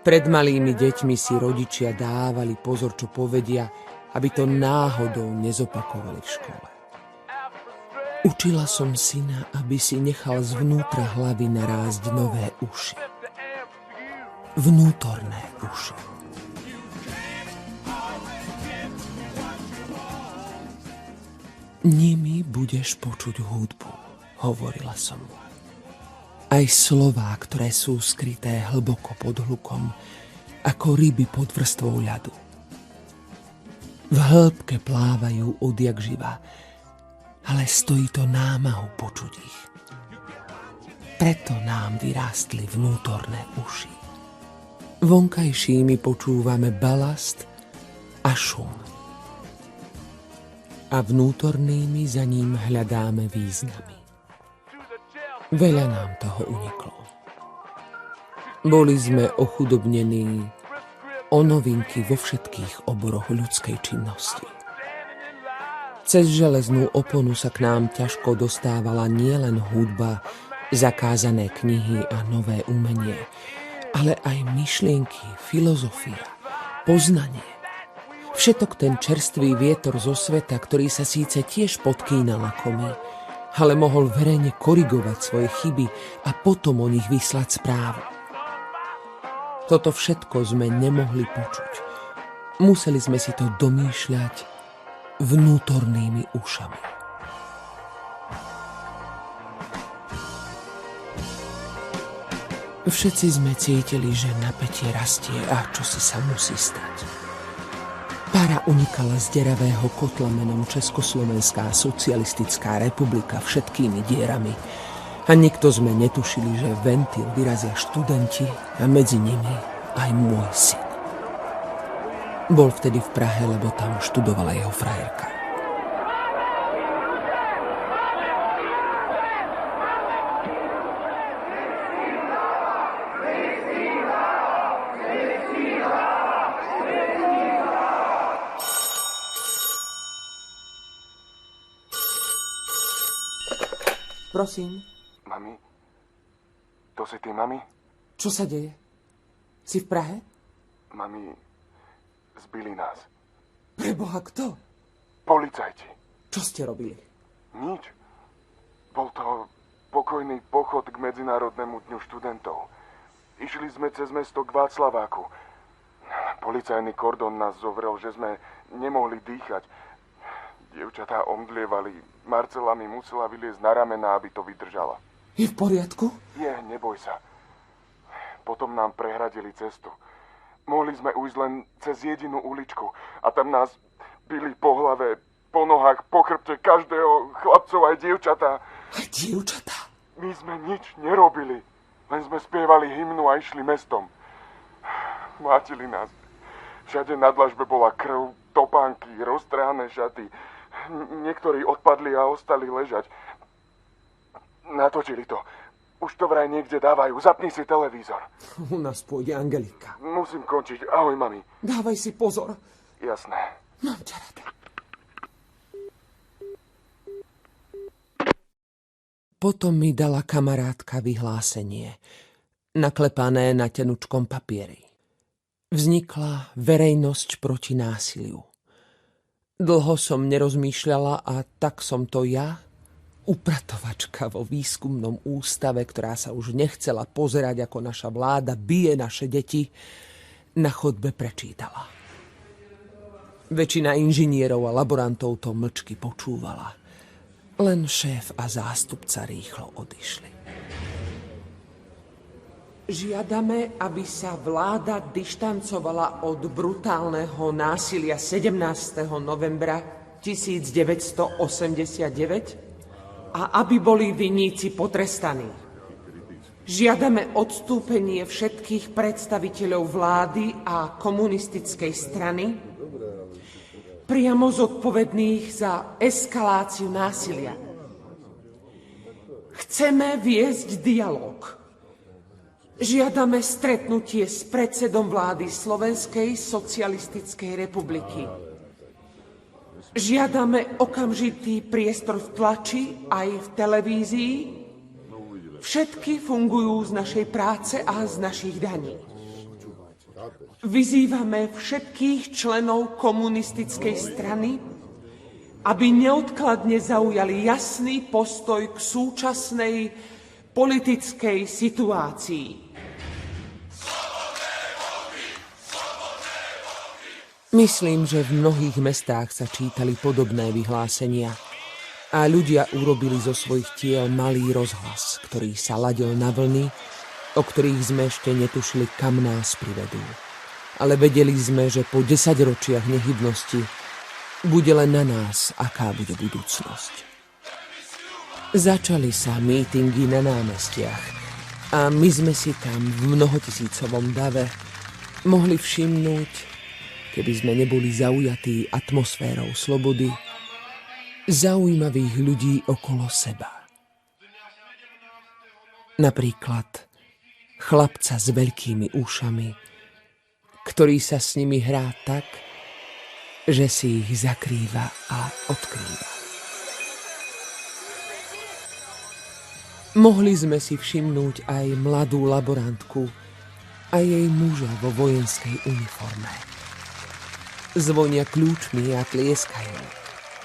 Pred malými deťmi si rodičia dávali pozor, čo povedia, aby to náhodou nezopakovali v škole. Učila som syna, aby si nechal zvnútra hlavy narásť nové uši. Vnútorné uši. Nimi budeš počuť hudbu, hovorila som mu. Aj slová, ktoré sú skryté hlboko pod hlukom, ako ryby pod vrstvou ľadu. V hĺbke plávajú odjak živa, ale stojí to námahu počuť ich. Preto nám vyrástli vnútorné uši. Vonkajšími počúvame balast a šum. A vnútornými za ním hľadáme významy. Veľa nám toho uniklo. Boli sme ochudobnení o novinky vo všetkých oboroch ľudskej činnosti. Cez železnú oponu sa k nám ťažko dostávala nielen hudba, zakázané knihy a nové umenie, ale aj myšlienky, filozofia, poznanie. Všetok ten čerstvý vietor zo sveta, ktorý sa síce tiež podkýnal ako my, ale mohol verejne korigovať svoje chyby a potom o nich vyslať správu. Toto všetko sme nemohli počuť. Museli sme si to domýšľať vnútornými ušami. Všetci sme cítili, že napätie rastie a čosi sa musí stať. Para unikala z deravého kotla menom Československá socialistická republika všetkými dierami. A nikto sme netušili, že ventil vyrazia študenti a medzi nimi aj môj syn. Bol vtedy v Prahe, lebo tam študovala jeho frajerka. Prosím. Mami? To si ty, mami? Čo sa deje? Si v Prahe? Mami, zbili nás. Preboha, kto? Policajti. Čo ste robili? Nič. Bol to pokojný pochod k Medzinárodnému dňu študentov. Išli sme cez mesto k Václaváku. Policajný kordon nás zovrel, že sme nemohli dýchať. Dievčatá omdlievali. Marcela mi musela vyliezť na ramená, aby to vydržala. Je v poriadku? Je, neboj sa. Potom nám prehradili cestu. Mohli sme ujsť len cez jedinú uličku a tam nás bili po hlave, po nohách, po chrbte každého, chlapcov aj dievčatá. Aj dievčatá? My sme nič nerobili. Len sme spievali hymnu a išli mestom. Mlátili nás. Všade na dlažbe bola krv, topánky, roztrhané šaty. Niektorí odpadli a ostali ležať. Natočili to. Už to vraj niekde dávajú. Zapni si televízor. U nás pôjde Angelika. Musím končiť. Ahoj, mami. Dávaj si pozor. Jasné. Mám ťa rada. Potom mi dala kamarátka vyhlásenie, naklepané na tenučkom papieri. Vznikla verejnosť proti násiliu. Dlho som nerozmýšľala a tak som to ja, upratovačka vo výskumnom ústave, ktorá sa už nechcela pozerať, ako naša vláda bije naše deti, na chodbe prečítala. Väčšina inžinierov a laborantov to mlčky počúvala. Len šéf a zástupca rýchlo odišli. Žiadame, aby sa vláda dištancovala od brutálneho násilia 17. novembra 1989 a aby boli vinníci potrestaní. Žiadame odstúpenie všetkých predstaviteľov vlády a komunistickej strany, priamo zodpovedných za eskaláciu násilia. Chceme viesť dialóg. Žiadame stretnutie s predsedom vlády Slovenskej socialistickej republiky. Žiadame okamžitý priestor v tlači aj v televízii. Všetky fungujú z našej práce a z našich daní. Vyzývame všetkých členov komunistickej strany, aby neodkladne zaujali jasný postoj k súčasnej politickej situácii. Myslím, že v mnohých mestách sa čítali podobné vyhlásenia a ľudia urobili zo svojich tiel malý rozhlas, ktorý sa ladil na vlny, o ktorých sme ešte netušili, kam nás privedú. Ale vedeli sme, že po 10 ročiach nehybnosti bude len na nás, aká bude budúcnosť. Začali sa mítingy na námestiach a my sme si tam v mnohotisícovom dave mohli všimnúť, keby sme neboli zaujatí atmosférou slobody, zaujímavých ľudí okolo seba. Napríklad chlapca s veľkými ušami, ktorý sa s nimi hrá tak, že si ich zakrýva a odkrýva. Mohli sme si všimnúť aj mladú laborantku a jej muža vo vojenskej uniforme. Zvonia kľúčmi a tlieskajú.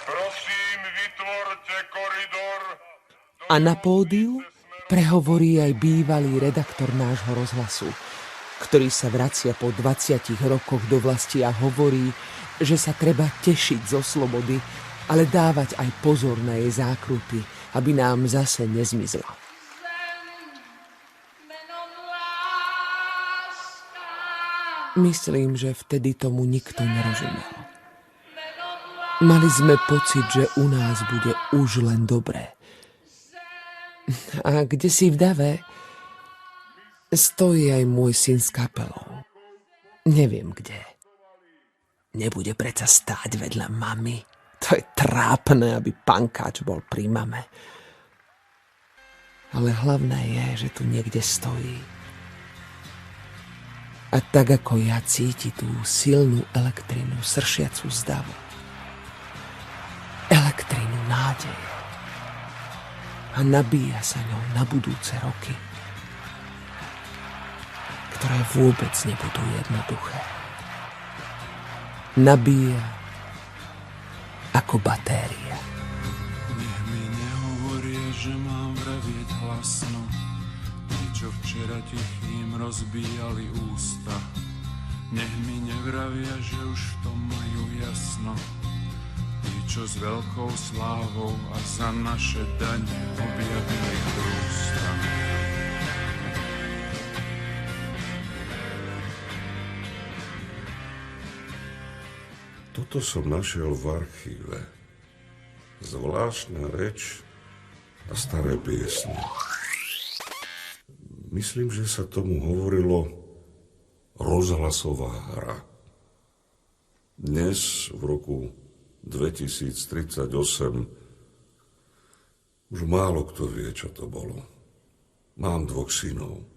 Prosím, vytvorte koridor. A na pódiu prehovorí aj bývalý redaktor nášho rozhlasu, ktorý sa vracia po 20 rokoch do vlasti a hovorí, že sa treba tešiť zo slobody, ale dávať aj pozor na jej zákruty, aby nám zase nezmizla. Myslím, že vtedy tomu nikto nerozumel. Mali sme pocit, že u nás bude už len dobré. A kde si v dave stojí aj môj syn s kapelou. Neviem kde. Nebude predsa stáť vedľa mamy. To je trápne, aby pankáč bol pri mame. Ale hlavné je, že tu niekde stojí. A tak ako ja cíti tú silnú elektrinu sršiacu z davu. Elektrinu nádeje. A nabíja sa ňou na budúce roky, ktoré vôbec nebudú jednoduché. Nabíja ako batéria. Nech mi nehovoria, že mám vravieť hlasno, tí, čo včera tichým rozbíjali ústa. Nech mi nevravia, že už v tom majú jasno, tí, čo s veľkou slávou a za naše dane objavili prústa. Toto som našiel v archíve. Zvláštna reč a staré piesne. Myslím, že sa tomu hovorilo rozhlasová hra. Dnes, v roku 2038, už málo kto vie, čo to bolo. Mám 2 synov.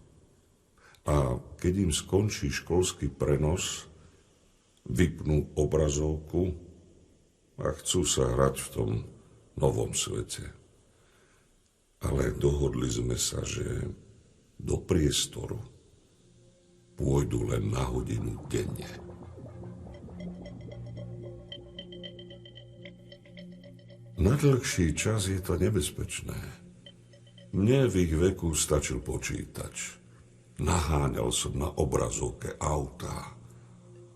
A keď im skončí školský prenos, vypnú obrazovku a chcú sa hrať v tom novom svete. Ale dohodli sme sa, že do priestoru pôjdu len na hodinu denne. Na dlhší čas je to nebezpečné. Mne v ich veku stačil počítač. Naháňal som na obrazovke autá.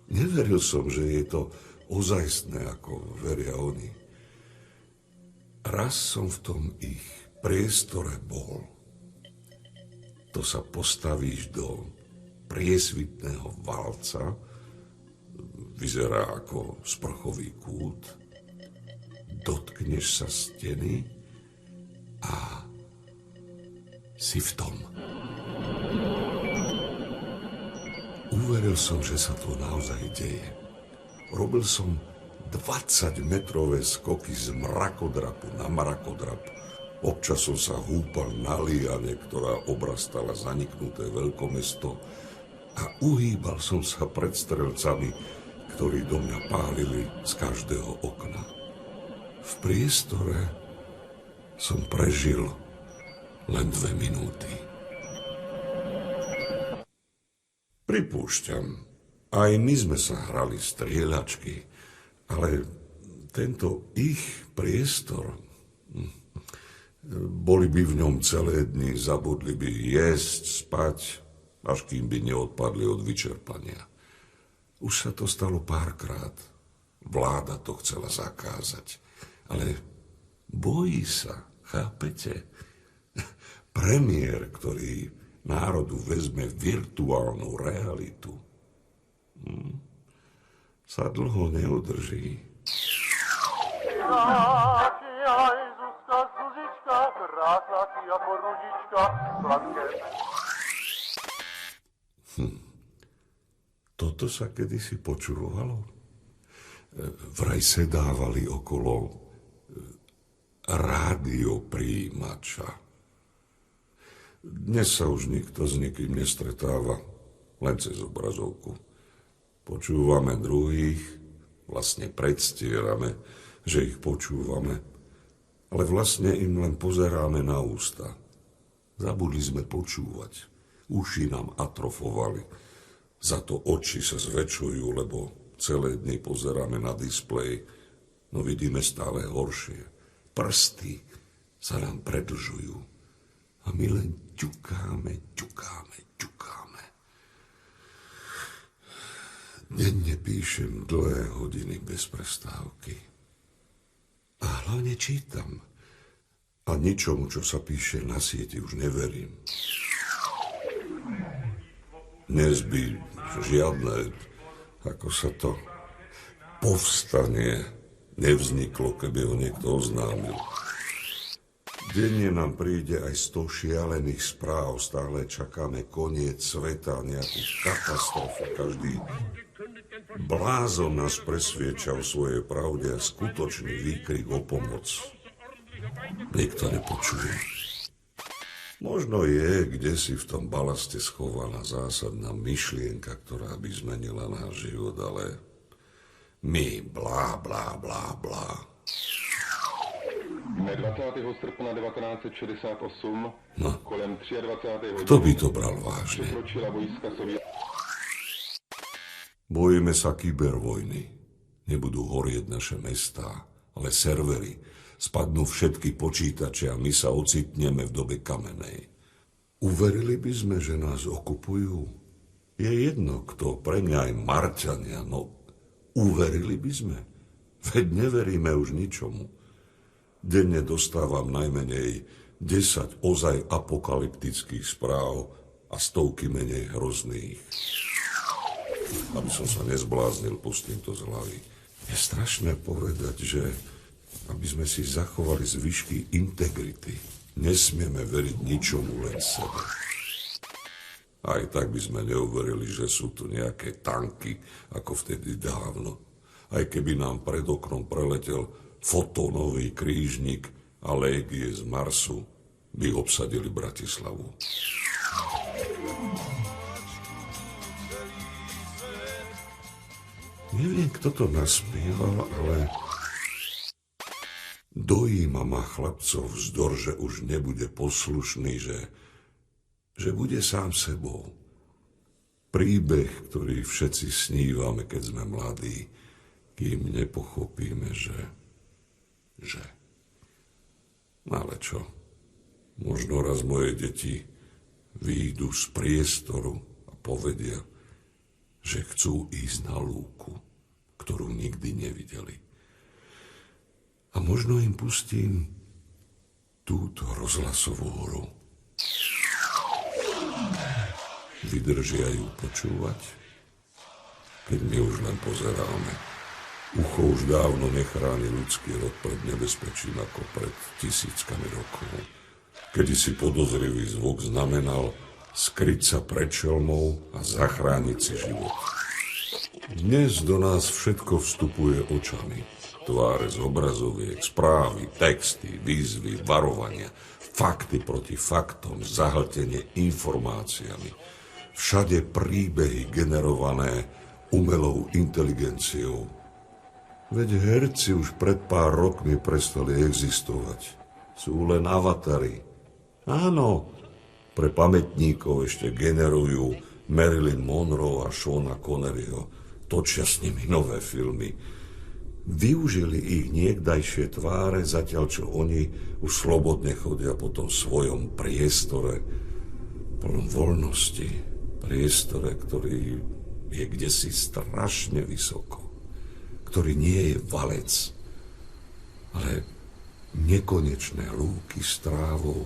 Neveril som, že je to ozajstné, ako veria oni. Raz som v tom ich priestore bol. To sa postavíš do priesvitného valca, vyzerá ako sprchový kút, dotkneš sa steny a si v tom. Uveril som, že sa to naozaj deje. Robil som 20-metrové skoky z mrakodrapu na mrakodrap. Občas som sa húpal na liane, ktorá obrastala zaniknuté veľkomesto, a uhýbal som sa pred strelcami, ktorí do mňa pálili z každého okna. V priestore som prežil len 2 minúty. Pripúšťam, aj my sme sa hrali strieľačky, ale tento ich priestor, boli by v ňom celé dni, zabudli by jesť, spať, až kým by neodpadli od vyčerpania. Už sa to stalo párkrát. Vláda to chcela zakázať. Ale bojí sa, chápete? Premiér, ktorý národu vezme virtuálnu realitu, sa dlho neudrží. Toto sa kedysi počúvalo. Vraj sedávali okolo rádiopríjimača. Dnes sa už nikto s nikým nestretáva, len cez obrazovku. Počúvame druhých, vlastne predstierame, že ich počúvame, ale vlastne im len pozeráme na ústa. Zabudli sme počúvať. Uši nám atrofovali. Za to oči sa zväčšujú, lebo celé dny pozeráme na displej, no vidíme stále horšie. Prsty sa nám predlžujú a my len ťukáme. Denne píšem dlhé hodiny bez prestávky. A hlavne čítam. A ničomu, čo sa píše na sieti, už neverím. Dnes by žiadne, ako sa to, povstanie nevzniklo, keby ho niekto oznámil. Denne nám príde aj 100 šialených správ, stále čakáme koniec sveta, nejakú katastrofu. Každý blázon nás presvieča o svojej pravde a skutočný výkrik o pomoc nikto nepočuje. Možno je kdesi v tom balaste schovaná zásadná myšlienka, ktorá by zmenila náš život, ale my blá. Dne 20. srpna 1968 kolem 23. hodiny kto by to bral vážne? Bojíme sa kybervojny. Nebudú horieť naše mestá, ale servery. Spadnú všetky počítače a my sa ocitneme v dobe kamenej. Uverili by sme, že nás okupujú? Je jedno, kto, pre mňa aj Marťania, no uverili by sme? Veď neveríme už ničomu. Denne dostávam najmenej 10 ozaj apokalyptických správ a stovky menej hrozných. Aby som sa nezbláznil, pustím to z hlavy. Je strašné povedať, že aby sme si zachovali zvyšky integrity, nesmieme veriť ničomu, len sebe. Aj tak by sme neuverili, že sú tu nejaké tanky, ako vtedy dávno. Aj keby nám pred oknom preletel fotónový krížnik a légie z Marsu, by obsadili Bratislavu. Neviem, kto to naspieval, ale dojíma ma chlapcov vzdor, že už nebude poslušný, že bude sám sebou. Príbeh, ktorý všetci snívame, keď sme mladí, kým nepochopíme, že Ale čo? Možno raz moje deti výjdu z priestoru a povedia, že chcú ísť na lúku, ktorú nikdy nevideli. A možno im pustím túto rozhlasovú hru. Vydržia ju počúvať, keď my už len pozeráme. Ucho už dávno nechráni ľudský rod pred nebezpečím ako pred tisíckami rokov. Kedysi podozrivý zvuk znamenal skryť sa pred šelmou a zachrániť si život. Dnes do nás všetko vstupuje očami. Tváre z obrazoviek, správy, texty, výzvy, varovania, fakty proti faktom, zahltenie informáciami. Všade príbehy generované umelou inteligenciou. Veď herci už pred pár rokmi prestali existovať. Sú len avatary. Áno, pre pamätníkov ešte generujú Marilyn Monroe a Seana Conneryho. Točia s nimi nové filmy. Využili ich niekdajšie tváre, zatiaľ čo oni už slobodne chodia po tom svojom priestore, plnom voľnosti, priestore, ktorý je kdesi strašne vysoko, ktorý nie je valec, ale nekonečné lúky s trávou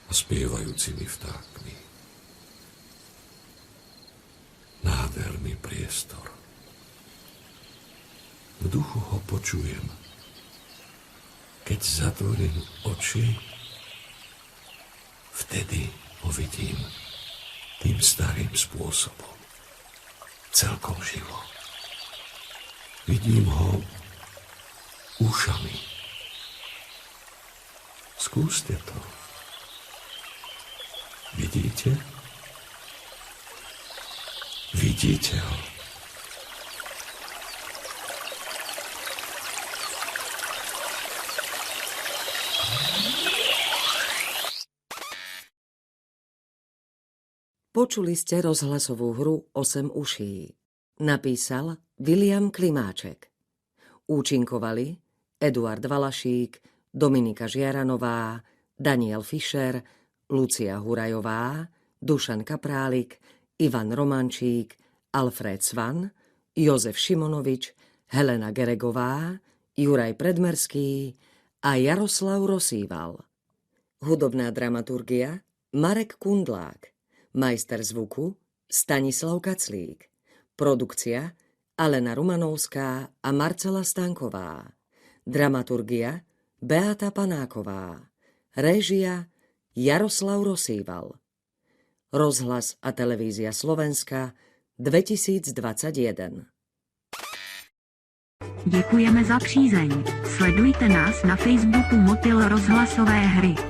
a spievajúcimi vtákmi. Nádherný priestor. V duchu ho počujem. Keď zatvorím oči, vtedy ho vidím tým starým spôsobom. Celkom živo. Vidím ho ušami. Skúste to. Vidíte? Vidíte ho? Počuli ste rozhlasovú hru 8 uší. Napísal Viliam Klimáček. Účinkovali Eduard Valašík, Dominika Žiaranová, Daniel Fischer, Lucia Hurajová, Dušan Kaprálik, Ivan Romančík, Alfred Svan, Jozef Šimonovič, Helena Geregová, Juraj Predmerský a Jaroslav Rosíval. Hudobná dramaturgia Marek Kundlák. Majster zvuku Stanislav Kaclík. Produkcia Alena Rumanovská a Marcela Stanková. Dramaturgia Beata Panáková. Réžia Jaroslav Rosíval. Rozhlas a televízia Slovenska 2021. Děkujeme za přízeň. Sledujte nás na Facebooku Motýl rozhlasové hry.